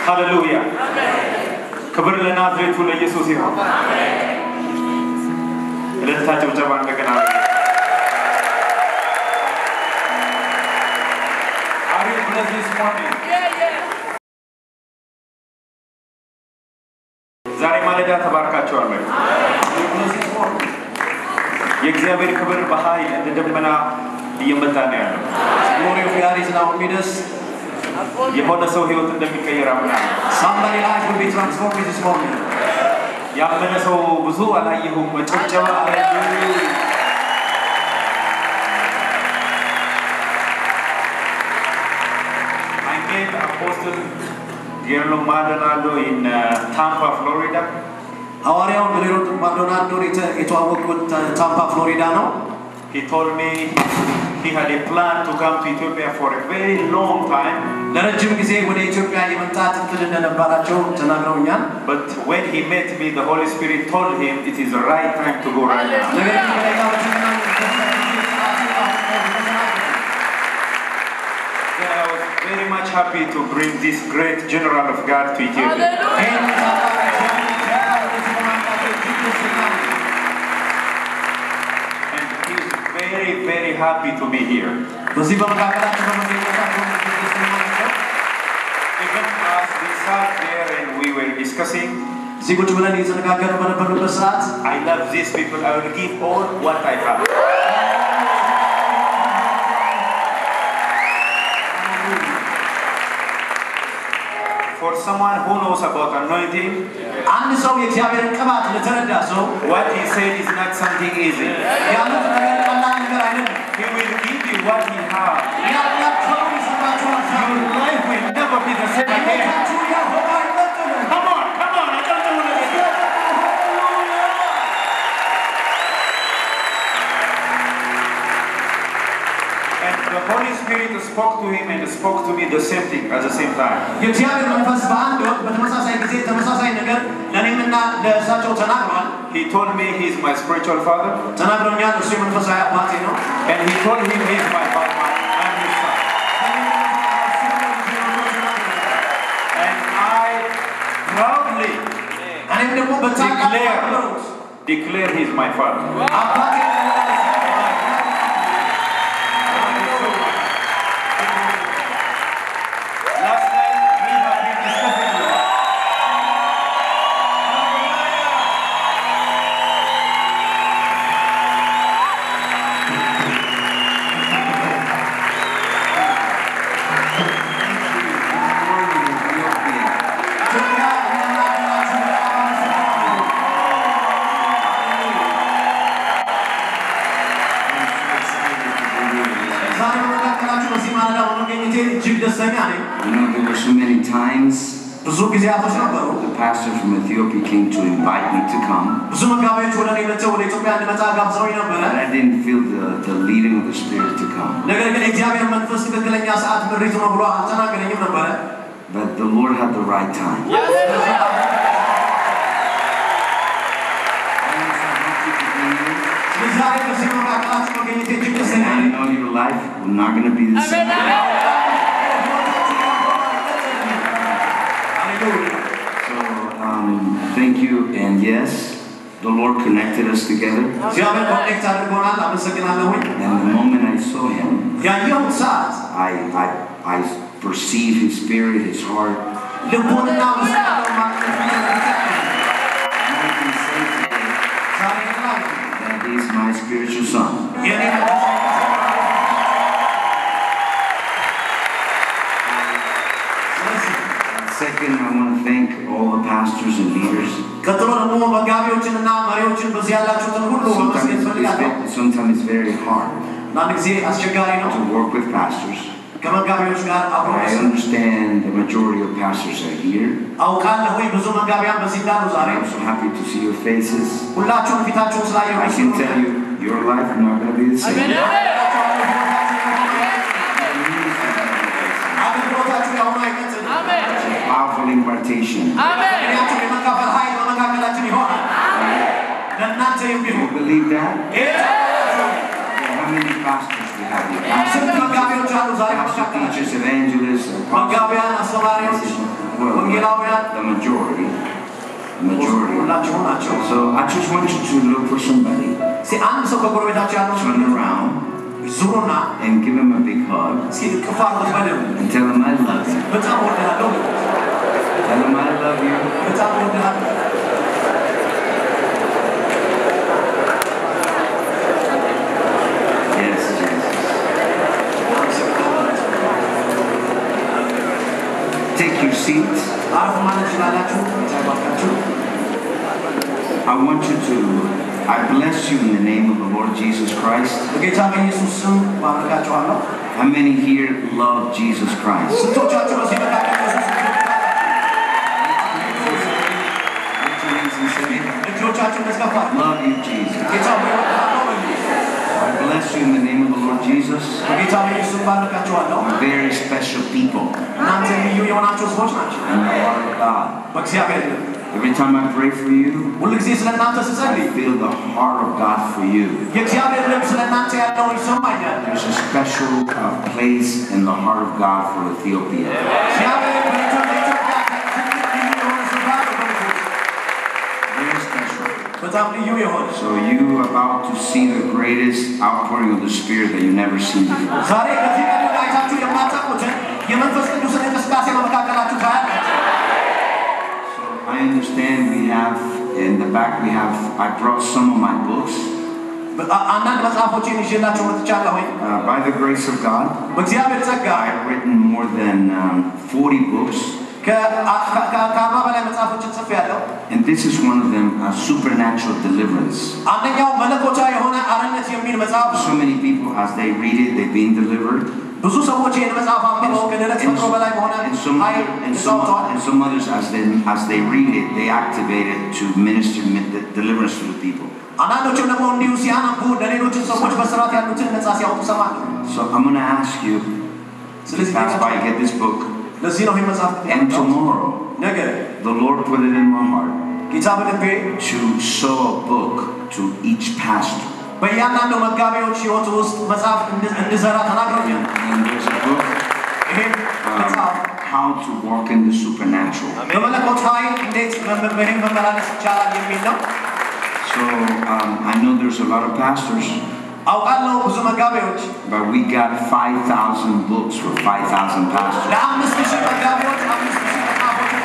A: Hallelujah. ክብር ለናዝሬቱ ለኢየሱስ ይሁን። ለታቸው ጀማዓ እንደገና Are you blessed this morning? ዛሬ ማለዳ ተባርካችኋል ወይ? የእግዚአብሔር ክብር በኃይል እንደ ደመና እየመጣ ነው ያለው።
D: Glory of God is now amid us.
A: የሆነ ሰው ህይወት እንደሚቀየር አምናለሁ።
D: Somebody life will be transformed this morning.
A: ያመነ ሰው ብዙ አላየሁም። መጨብጨባ ሃሌሉያ። I met Apostle Guillermo Maldonado in Tampa, Florida.
D: ሐዋርያው ጌሌሮን ማልዶናዶ የተዋወቁት ታምፓ ፍሎሪዳ ነው።
A: He told me he had a plan to come to Ethiopia for a very long time.
D: ለረጅም ጊዜ ወደ ኢትዮጵያ የመምጣት እቅድ እንደነበራቸው ተናግረውኛል።
A: But when he met me, the Holy Spirit told him it is the right time to go right now.
D: ነገር ግን
A: I was very much happy to bring this great general of God to Ethiopia. And he is very, very happy to be here. Even as we sat there and we were discussing, I love these people. I will give all what I have. For someone who knows about anointing, what he said is not something easy. He will give you what he has. Your life will never be the same again. Come on, I don't know what it is. And the Holy Spirit spoke to him and spoke to me the same thing at the same time. He told me he's my spiritual father. And he told him he's my father. I'm his son. And I proudly declare he's my father.
B: There were so many times the pastor from Ethiopia came to invite me to come. And I didn't feel the leading of the Spirit to come. But the Lord had the right time. And I know your life is not going to be the same. So thank you, and yes, the Lord connected us together. And the moment I saw him, I perceived his spirit, his heart. And I can say today that he's my spiritual son. Second, I want to thank all the pastors and leaders. Sometimes it's very hard to work with pastors. I understand the majority of pastors are here. I'm so happy to see your faces. I can tell you, your life is not going to be the same. Powerful impartation. You believe that? How many pastors we have here? Pastor teachers, evangelists,
C: አስተማሪዎች ወንጌላውያን
E: the majority.
C: ሁላችሁም ናቸው
E: So I just want you to look for somebody,
C: አንድ ሰው ከጎረቤታችሁ ያለው
E: turn around
C: ዙሩና
E: and give him a big hug
C: እስኪ ክፋት በለው
E: and tell him I love you.
C: በጣም ወደሃለሁ
E: Tell him I love you.
C: በጣም ወደሃለሁ
E: Yes, Jesus. Take your seat.
C: አረፍ ማለት ይችላላችሁ ታባካችሁ
E: I want you to, I bless you in the name of the Lord Jesus Christ.
C: በጌታ በኢየሱስ ስም ባረካችኋለሁ
E: How many here love Jesus Christ?
C: ስንቶቻችሁ በዚህ መካከል ኢየሱስ
E: Lift your hands and say,
C: እጆቻችሁን እስከፋ
E: love you, Jesus.
C: ጌታ ሆይ
E: I bless you in the name of the Lord Jesus.
C: በጌታ በኢየሱስ ባረካችኋለሁ
E: Very special people
C: እናንተ ልዩ የሆናችሁ ሰዎች ናቸው
E: in the heart of God.
C: በእግዚአብሔር
E: Every time I pray for you,
C: ሁሉ ጊዜ ስለናንተ ስጸልይ
E: I feel the heart of God for you.
C: የእግዚአብሔር ልብ ስለናንተ ያለው ይሰማኛል
E: There's a special place in the heart of God for Ethiopia.
C: እግዚአብሔር በኢትዮጵያ የሆነ ስፍራ
E: Very special.
C: በጣም ልዩ የሆነ
E: So you are about to see the greatest outpouring of the Spirit that you've never seen before.
C: ዛሬ ከዚህ ቀደም አይታችሁ የማታውቁትን የመንፈስ ቅዱስን እንቅስቃሴ በመካከላችሁ ታያላችሁ
E: I understand we have, in the back we have, I brought some of my books.
C: አንዳንድ መጽሐፎችን ይዤላችሁ መጥቻለሁ
E: By the grace of God,
C: በእግዚአብሔር ጸጋ
E: I've written more than 40 books.
C: ከአርባ በላይ መጽሐፎችን ጽፌያለሁ
E: And this is one of them, supernatural deliverance.
C: አንደኛው መለኮታዊ የሆነ አርነት የሚል መጽሐፍ
E: So many people, as they read it, they've been delivered.
C: ብዙ ሰዎች ይህን መጽሐፍ አንብበው ከደረት ፈጥሮ በላይ በሆነ ኃይል ተሰውተዋል
E: And some others, as they read it, they activate it to minister deliverance to the people.
C: አንዳንዶቹም ደግሞ እንዲሁ ሲያነቡ ለሌሎች ሰዎች በስርዓት ያሉትን ነፃ ሲያወጡ ሰማለሁ
E: So I'm going to ask you,
C: ስለዚህ
E: pass by, get this book.
C: ለዚህ ነው ይህ መጽሐፍ
E: And tomorrow,
C: ነገ
E: the Lord put it in my heart
C: ጌታ በልቤ
E: to sow a book to each pastor.
C: በእያንዳንዱ መጋቢዎች ህይወት ውስጥ መጽሐፍ እንድዘራ ተናግሮኛል
E: And there's a book,
C: ይሄ መጽሐፍ
E: How to Walk in the Supernatural.
C: በመለኮት ኃይል እንዴት በህይወት መመላለስ ይቻላል የሚል ነው
E: So I know there's a lot of pastors,
C: አውቃለሁ ብዙ መጋቢዎች
E: but we got 5,000 books for 5,000 pastors.
C: ለ5,000 መጋቢዎች 5,000 መጽሐፎችን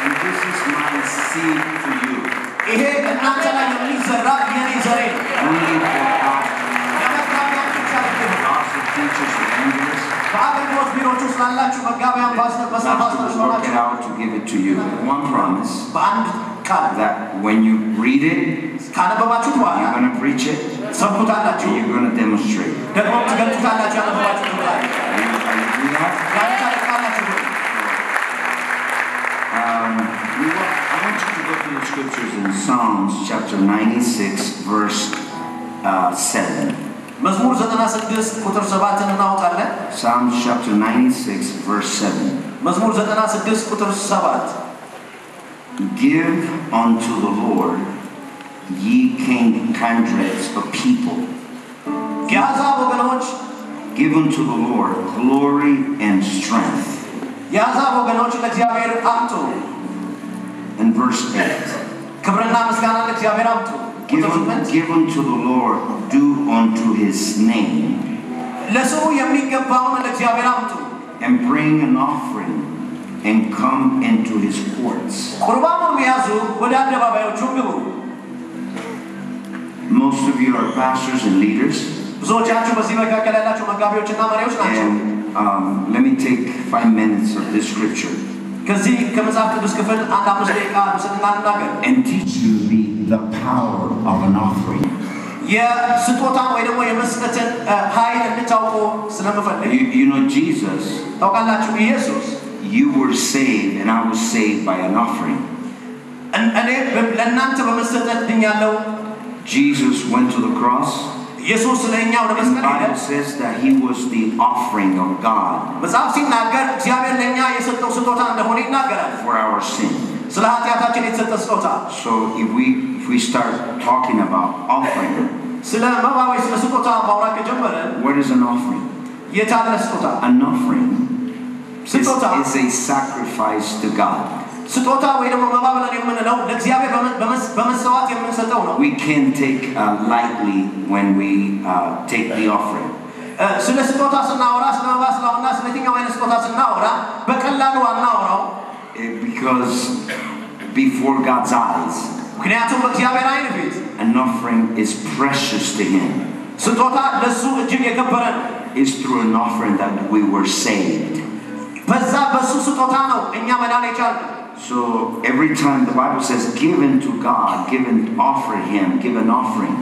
E: And this is my seed to you.
C: ይሄ እናንተ ላይ የሚዘራ የኔ ዘሬ
E: Only for pastors,
C: ለመጋቢያን ብቻ ነው
E: also teachers, evangelists.
C: በአገልግሎት ቢሮዎች ውስጥ ላላችሁ መጋቢያን ፓስተሮች
E: Pastors work it
C: ናቸው
E: out to give it to you. One promise
C: በአንድ ቃል
E: that when you read it,
C: ካነበባችሁት በኋላ
E: you're going to preach it,
C: ሰብኩታላችሁ
E: and you're going to demonstrate.
C: ደግሞ ትገልጡታላችሁ ያነበባችሁት ቃል
E: Are you do that?
C: ያንተ ቃላችሁ
E: I want you to go to the scriptures in Psalms chapter 96, verse 7.
C: መዝሙር 96 ቁጥር 7 እናውጣለን
E: Psalms chapter 96, verse 7.
C: መዝሙር 96 ቁጥር 7
E: Give unto the Lord, ye kindreds of people.
C: የአሕዛብ ወገኖች
E: Give unto the Lord glory and strength.
C: የአሕዛብ ወገኖች ለእግዚአብሔር አምጡ
E: And verse 8.
C: ክብርና ምስጋና ለእግዚአብሔር አምጡ
E: Give unto the Lord due unto his name.
C: ለስሙ የሚገባውን ለእግዚአብሔር አምጡ
E: And bring an offering and come into his courts.
C: ቁርባኑን ያዙ ወደ አደባባዮቹ ግቡ
E: Most of you are pastors and leaders.
C: ብዙዎቻችሁ በዚህ መካከል ያላችሁ መጋቢዎችና መሪዎች ናቸው
E: And let me take 5 minutes of this scripture
C: ከዚህ ከመጽሐፍ ቅዱስ ክፍል አንድ 5 ደቂቃ እንናገር
E: and teach you the power of an offering.
C: የስጦታን ወይ ደግሞ የመስጠትን ኃይል እንድታውቁ ስለምፈልግ
E: You know Jesus,
C: ታውቃላችሁ ኢየሱስ
E: you were saved and I was saved by an offering.
C: እኔ ለእናንተ በመሰጠት ድኛለሁ
E: Jesus went to the cross.
C: ኢየሱስ ለእኛ ወደ
E: And the
C: መስቀል ሄደ
E: Bible says that he was the offering of God
C: መጽሐፍ ሲናገር እግዚአብሔር ለእኛ የሰጠው ስጦታ እንደሆነ ይናገራል
E: for our sin.
C: ስለ ኃጢአታችን የተሰጠ ስጦታ
E: So if we start talking about offering,
C: ስለ መባ ወይ ስለ ስጦታ ማውራት ከጀመረን
E: what is an offering?
C: የታለ ስጦታ
E: An offering is a sacrifice to God.
D: ስጦታ ወይ ደግሞ መባ ብለን የምንለው ለእግዚአብሔር በመሰዋት የምንሰጠው ነው።
E: We can't take lightly when we take the offering.
D: ስለ ስጦታ ስናወራ ስለ መባ ስለሆነና ስለ የትኛው አይነት ስጦታ ስናወራ በቀላሉ አናወራው።
E: Because before God's eyes,
D: ምክንያቱም በእግዚአብሔር ዓይን ፊት
E: an offering is precious to Him.
D: ስጦታ ለሱ እጅግ የከበረ ነው።
E: It's through an offering that we were saved.
D: በዛ በሱ ስጦታ ነው እኛ መዳን የቻልነው።
E: So every time the Bible says, "Give unto God, give and offer Him, give an offering."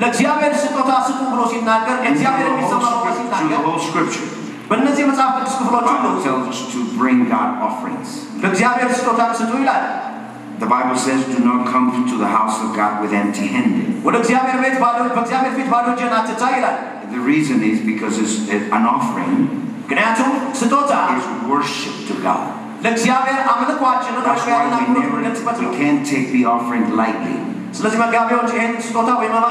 D: ለእግዚአብሔር ስጦታ ስጡ ብሎ ሲናገር እግዚአብሔር የሚሰማው ሲናገር
E: the whole Scripture.
D: በእነዚህ መጽሐፍ ቅዱስ ክፍሎች ሁሉ
E: The Bible tells us to bring God offerings.
D: ለእግዚአብሔር ስጦታ ስጡ ይላል።
E: The Bible says, "Do not come to the house of God with empty-handed."
D: ወደ እግዚአብሔር ቤት በእግዚአብሔር ፊት ባዶ እጅህን አትታይ ይላል።
E: The reason is because it's an offering.
D: ምክንያቱም ስጦታ
E: is worship to God.
D: ለእግዚአብሔር አምልኳችንን
E: That's why we can't take the offering lightly.
D: ስለዚህ መጋቢዎች ይሄን ስጦታ ወይ መባ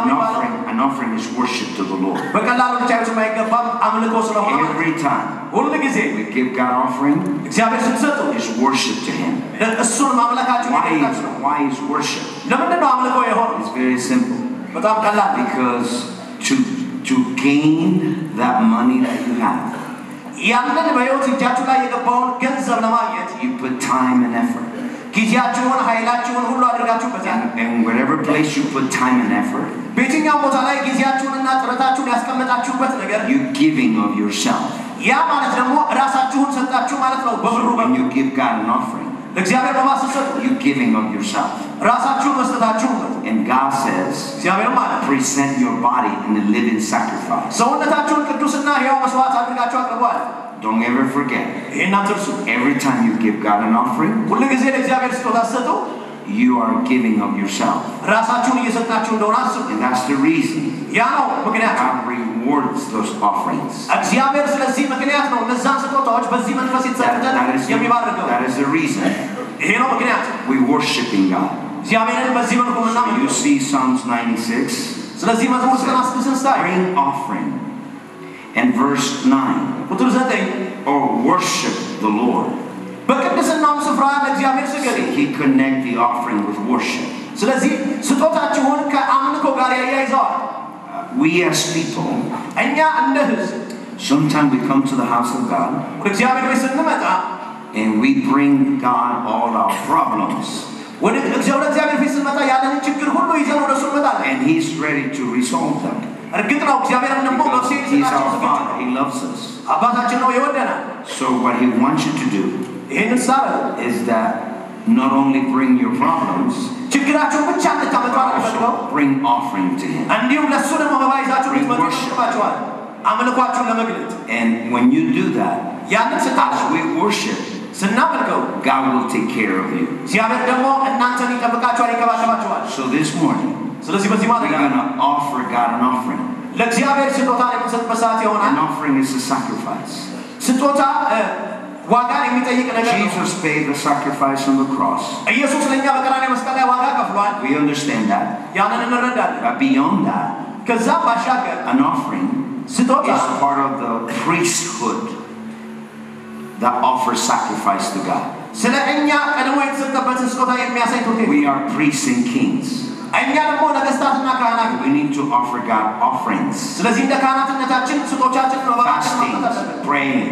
E: an offering is worship to the Lord.
D: በቀላሉ ልታዩት የማይገባ አምልኮ ስለሆነ
E: Every time
D: ሁሉ ጊዜ
E: we give God offering,
D: እግዚአብሔር ስትሰጡ
E: is worship to Him.
D: እሱን ማምለካችሁ
E: Why is worship?
D: ለምንድን ነው አምልኮ የሆነው?
E: It's very simple.
D: በጣም ቀላል።
E: Because to gain that money that you have,
D: ያንን በሕይወት እጃችሁ ላይ የገባውን ገንዘብ ለማግኘት
E: you put time and effort.
D: ጊዜያችሁን ኃይላችሁን ሁሉ አድርጋችሁበታል።
E: And whatever place you put time and effort,
D: በየትኛው ቦታ ላይ ጊዜያችሁንና ጥረታችሁን ያስቀመጣችሁበት ነገር
E: you giving of yourself.
D: ያ ማለት ደግሞ ራሳችሁን ሰጣችሁ ማለት ነው። በብሩ
E: When you give God an offering,
D: ለእግዚአብሔር በማስሰጥ
E: you giving of yourself.
D: ራሳችሁን መስጠታችሁ ነው።
E: And God says,
D: እግዚአብሔር ማለት
E: present your body in a living sacrifice.
D: ሰውነታችሁን ቅዱስና ሕያው መስዋዕት አድርጋችሁ አቅርቧል።
E: Don't ever forget.
D: ይሄን አትርሱ።
E: Every time you give God an offering,
D: ሁሉ ጊዜ ለእግዚአብሔር ስጦታ ስትሰጡ
E: you are giving of yourself.
D: ራሳችሁን እየሰጣችሁ እንደሆነ አስቡ።
E: And that's the reason
D: ያ ነው ምክንያቱ።
E: God rewards those offerings.
D: እግዚአብሔር ስለዚህ ምክንያት ነው እነዛን ስጦታዎች በዚህ መንፈስ የተሰጠን የሚባርከው።
E: That is the reason
D: ይሄ ነው ምክንያቱ።
E: we worshiping God.
D: እግዚአብሔርን በዚህ መልኩ
E: You see Psalms 96.
D: ስለዚህ መዝሙር 96 ስታይ
E: Bring offering. And verse 9.
D: ቁጥር 9
E: or worship the Lord.
D: በቅድስናው ስፍራ ለእግዚአብሔር ስገዱ።
E: He connect the offering with worship.
D: ስለዚህ ስጦታችሁን ከአምልኮ ጋር ያያይዘዋል።
E: We as people,
D: እኛ እንደ ሕዝብ
E: sometimes we come to the house of God
D: ወደ እግዚአብሔር ቤት ስንመጣ
E: and we bring God all our problems.
D: ወደ እግዚአብሔር ቤት ስንመጣ ያለንን ችግር ሁሉ ይዘን ወደ እሱ እንመጣለን።
E: And He's ready to resolve them.
D: እርግጥ ነው እግዚአብሔርም ደግሞ
E: Because He's our Father, He loves us.
D: አባታችን ነው ይወደናል።
E: So what He wants you to do is that not only bring your problems,
D: ችግራችሁን ብቻ እንድታመጡ አልፈልገው፣
E: bring offering to Him.
D: እንዲሁም ለእሱ ደግሞ መባ ይዛችሁ ልትመጡ ይገባችኋል፣ አምልኳችሁን ለመግለጥ።
E: And when you do that,
D: ያንን
E: as
D: ስታደርጉ
E: we worship,
D: ስናመልከው
E: God will take care of you.
D: እግዚአብሔር ደግሞ እናንተን ይጠብቃችኋል፣ ይንከባከባችኋል።
E: So this morning,
D: ስለዚህ በዚህ
E: we're
D: ማለት
E: going to offer God an offering.
D: ለእግዚአብሔር ስጦታን የምንሰጥበት ሰዓት ይሆናል።
E: An offering is a sacrifice.
D: ስጦታ ዋጋን የሚጠይቅ ነገር ነው።
E: Jesus paid the sacrifice on the cross.
D: ኢየሱስ ለኛ በቀራንዮ መስቀል ላይ ዋጋ ከፍሏል።
E: We understand that.
D: ያንን እንረዳለን።
E: But beyond that,
D: ከዛ ባሻገር
E: an offering
D: ስጦታ
E: is part of the priesthood that offers sacrifice to God.
D: ስለ እኛ ቀድሞ የተሰጠበትን ስጦታ የሚያሳይ ትውፊት።
E: We are priests and kings.
D: እኛ ደግሞ ነገስታትና ካህናት
E: We need to offer God offerings.
D: ስለዚህ እንደ ካህናትነታችን ስጦታችንን በባችን
E: Fasting, praying.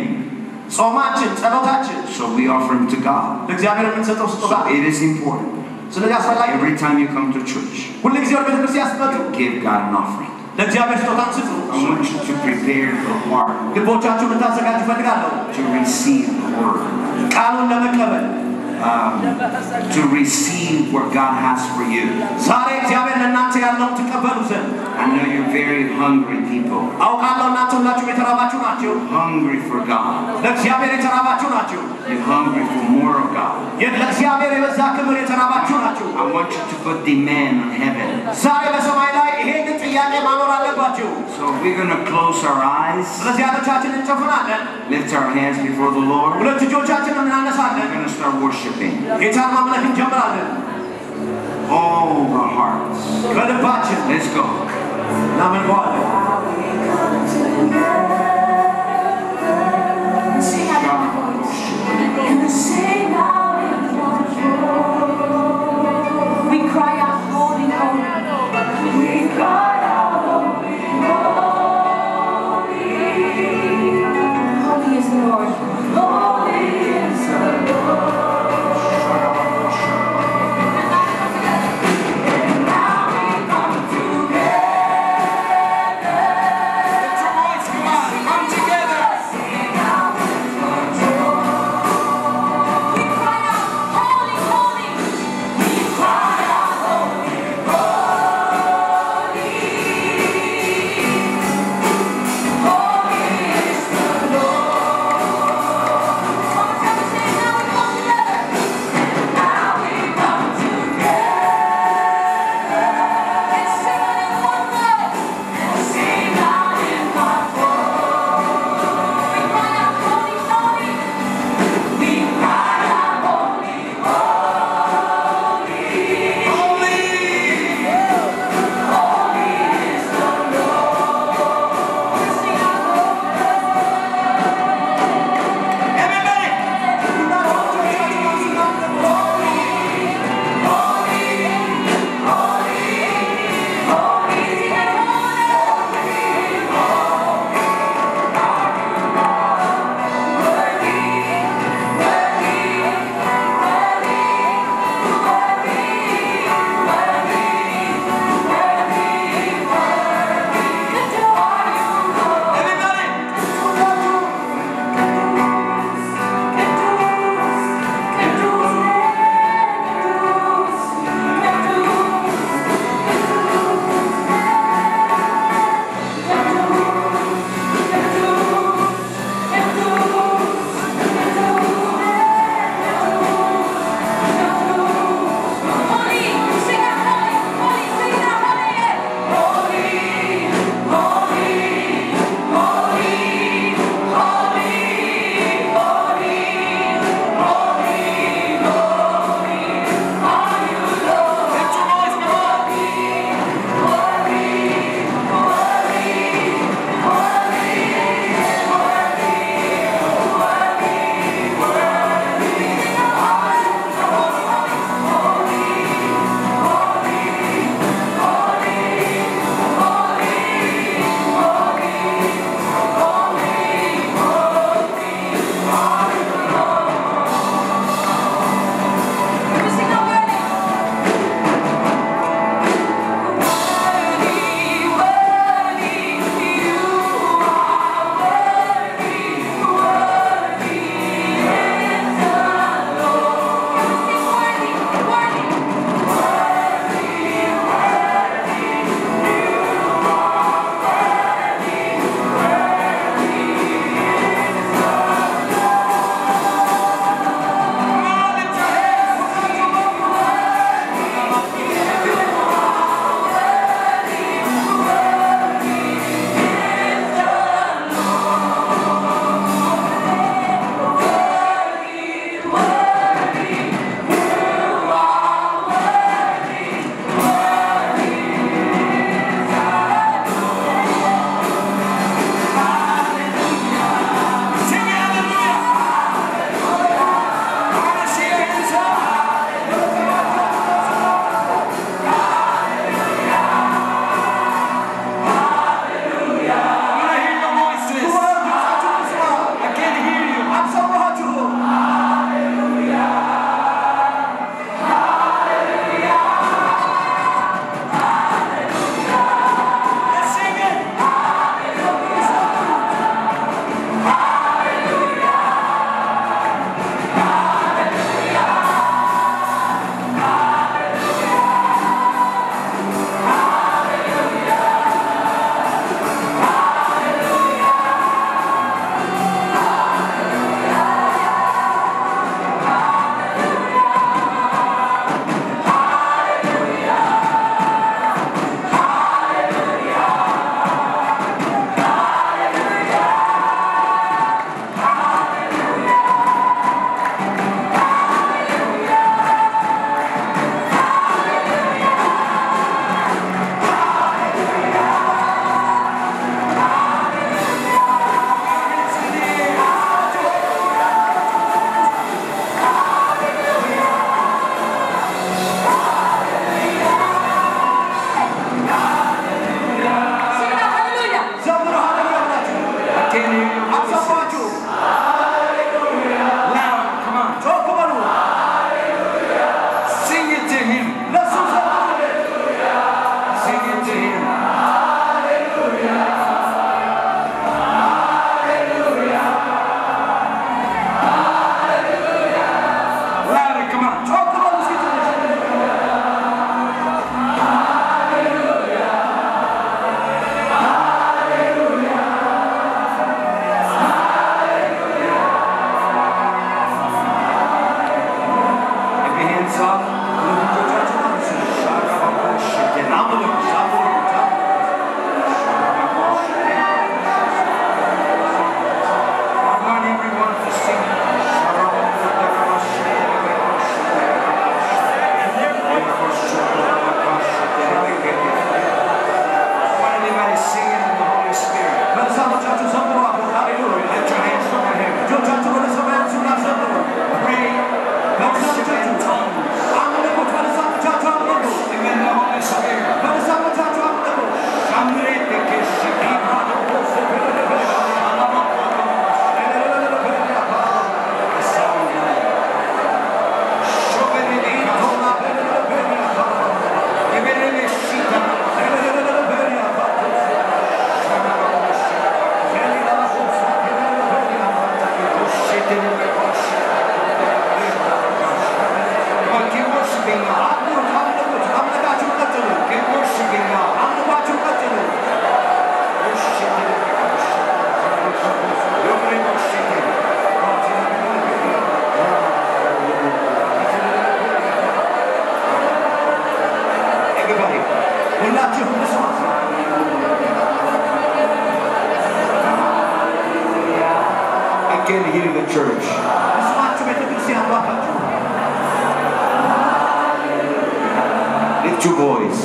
D: ጾማችን፣ ጸሎታችን
E: So we offer them to God.
D: ለእግዚአብሔር የምንሰጠው ስጦታ
E: So it is important.
D: ስለዚህ አስፈላጊ
E: Every time you come to church,
D: ሁሉ ጊዜ ወደ ቤተክርስቲያን ስትመጡ
E: give God an offering.
D: ለእግዚአብሔር ስጦታን ስጡ።
E: I want you to prepare your heart
D: ልቦቻችሁን እንድታዘጋጁ እፈልጋለሁ።
E: to receive the word.
D: ቃሉን ለመቀበል
E: To receive what God has for you.
D: ዛሬ እግዚአብሔር ለእናንተ ያለውን ትቀበሉ ዘንድ
E: I know you're very hungry people.
D: አውቃለሁ እናንተ ሁላችሁም የተራባችሁ ናችሁ።
E: Hungry for God.
D: ለእግዚአብሔር የተራባችሁ ናችሁ።
E: You're hungry for more of God.
D: ለእግዚአብሔር የበዛ ክብር የተራባችሁ ናችሁ።
E: I want you to put demand on heaven.
D: ዛሬ በሰማይ ላይ ይሄንን ጥያቄ ማኖር አለባችሁ።
E: So we're going to close our eyes.
D: ስለዚህ አይኖቻችንን እንጨፍናለን።
E: Lift our hands before the Lord.
D: ሁለት እጆቻችንን እናነሳለን።
E: We're going to start worshiping.
D: ጌታን ማምለክ እንጀምራለን።
E: All our hearts.
D: በልባችን
E: Let's go.
D: እናመልከዋለን።
C: Sing
E: hands up. I want everyone to sing. I want everybody singing in the Holy Spirit. Lift your hands from heaven. Pray. Worship in tongues. Worship in the Holy Spirit. I can hear the church. Lift your voice.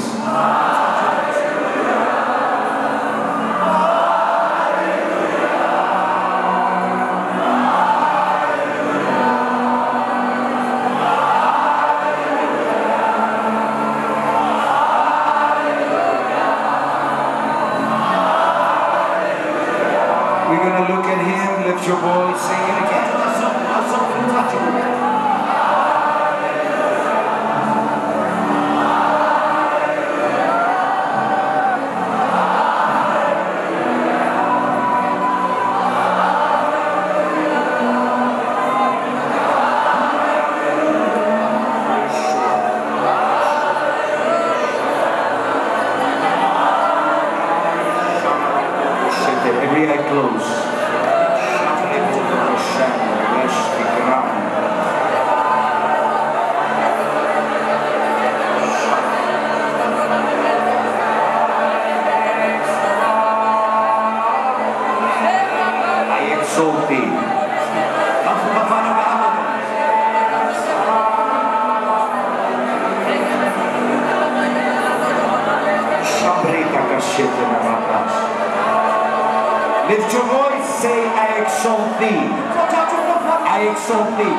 E: We're going to look at him, lift your voice, sing it again. Every eye closed. I exalt thee. Lift your voice, say, I exalt thee. I exalt thee.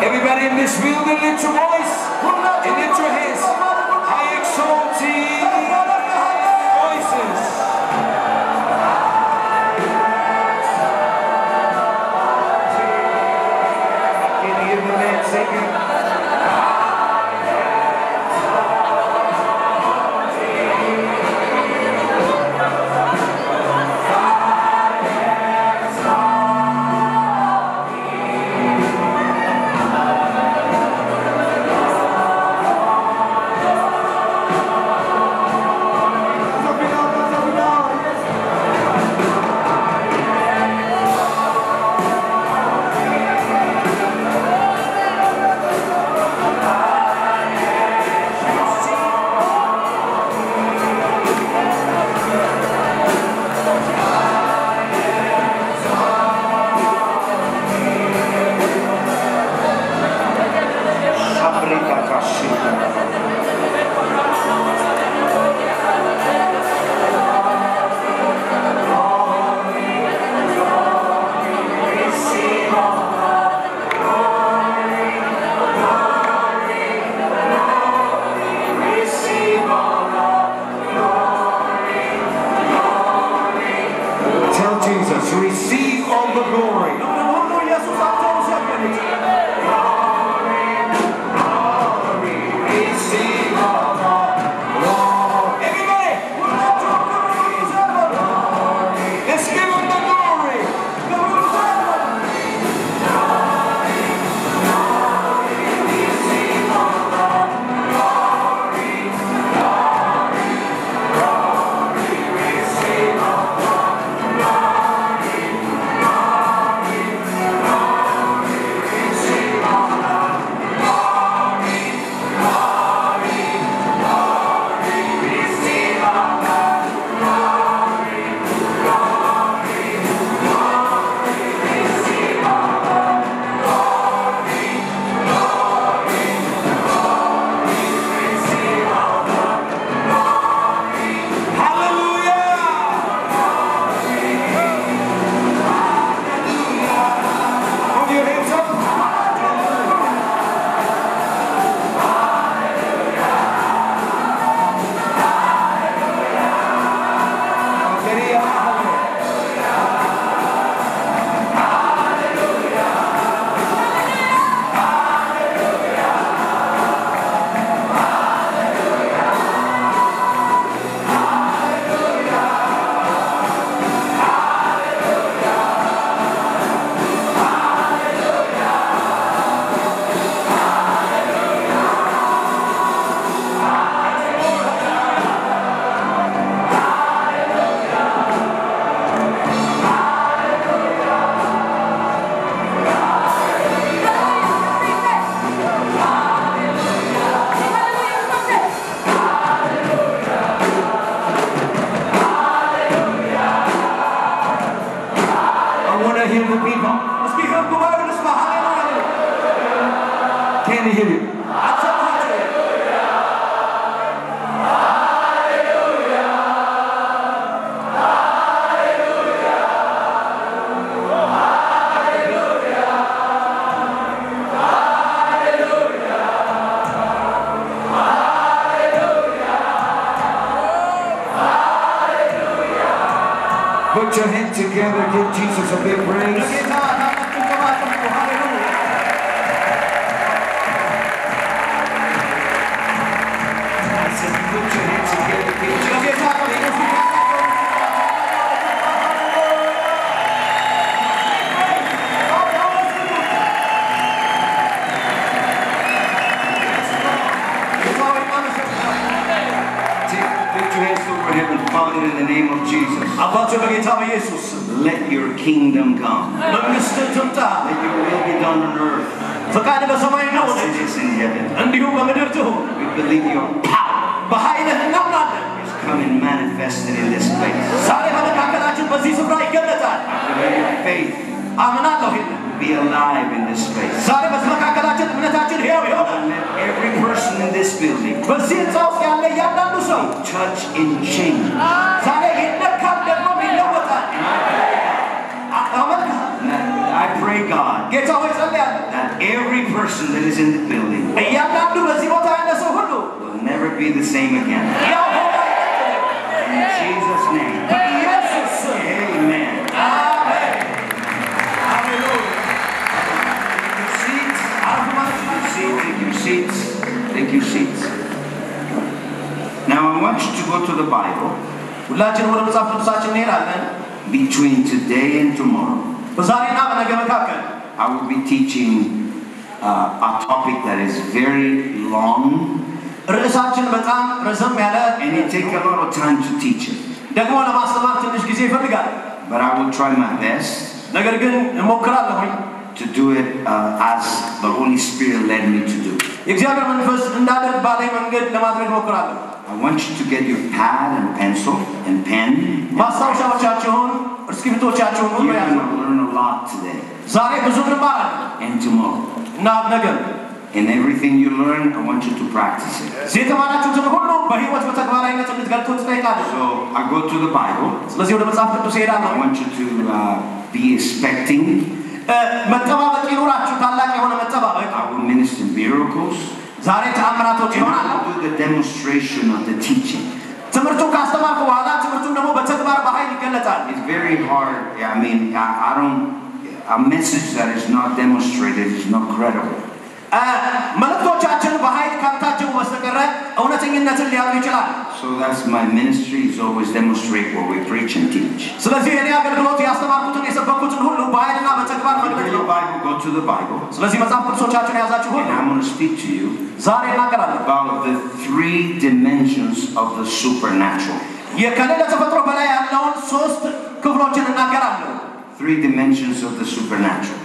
E: Everybody in this building, lift your voice and lift your hands. I exalt thee. Voices. Can you hear the man singing? Tell Jesus, receive all the glory. Receive all the glory. Everybody! Let's give him the glory. can't hear you. Put your hands together, give Jesus a big praise. I said, put your hands together, give Jesus a big praise. Lift your hands over heaven, Father, in the name of Jesus. Let your kingdom come. Let your will be done on earth as it is in heaven. We believe your power is coming manifested in this place. Let your faith be alive in this place. Let every person in this building touch and change. I pray, God, that every person that is in the building will never be the same again. In Jesus' name. Amen. Take your seats. Now I want you to go to the Bible between today and tomorrow. I will be teaching a topic that is very long and it takes a lot of time to teach it. But I will try my best to do it as the Holy Spirit led me to do. I want you to get your pad and pencil and pen. You're going to learn a lot today and tomorrow. And everything you learn, I want you to practice it. So I go to the Bible. I want you to be expecting. I will minister miracles. And I will do the demonstration of the teaching. It's very hard. I mean, a message that is not demonstrated is not credible. So that's my ministry, is always demonstrate what we preach and teach. Go to the Bible. And I'm going to speak to you about the 3 dimensions of the supernatural. 3 dimensions of the supernatural.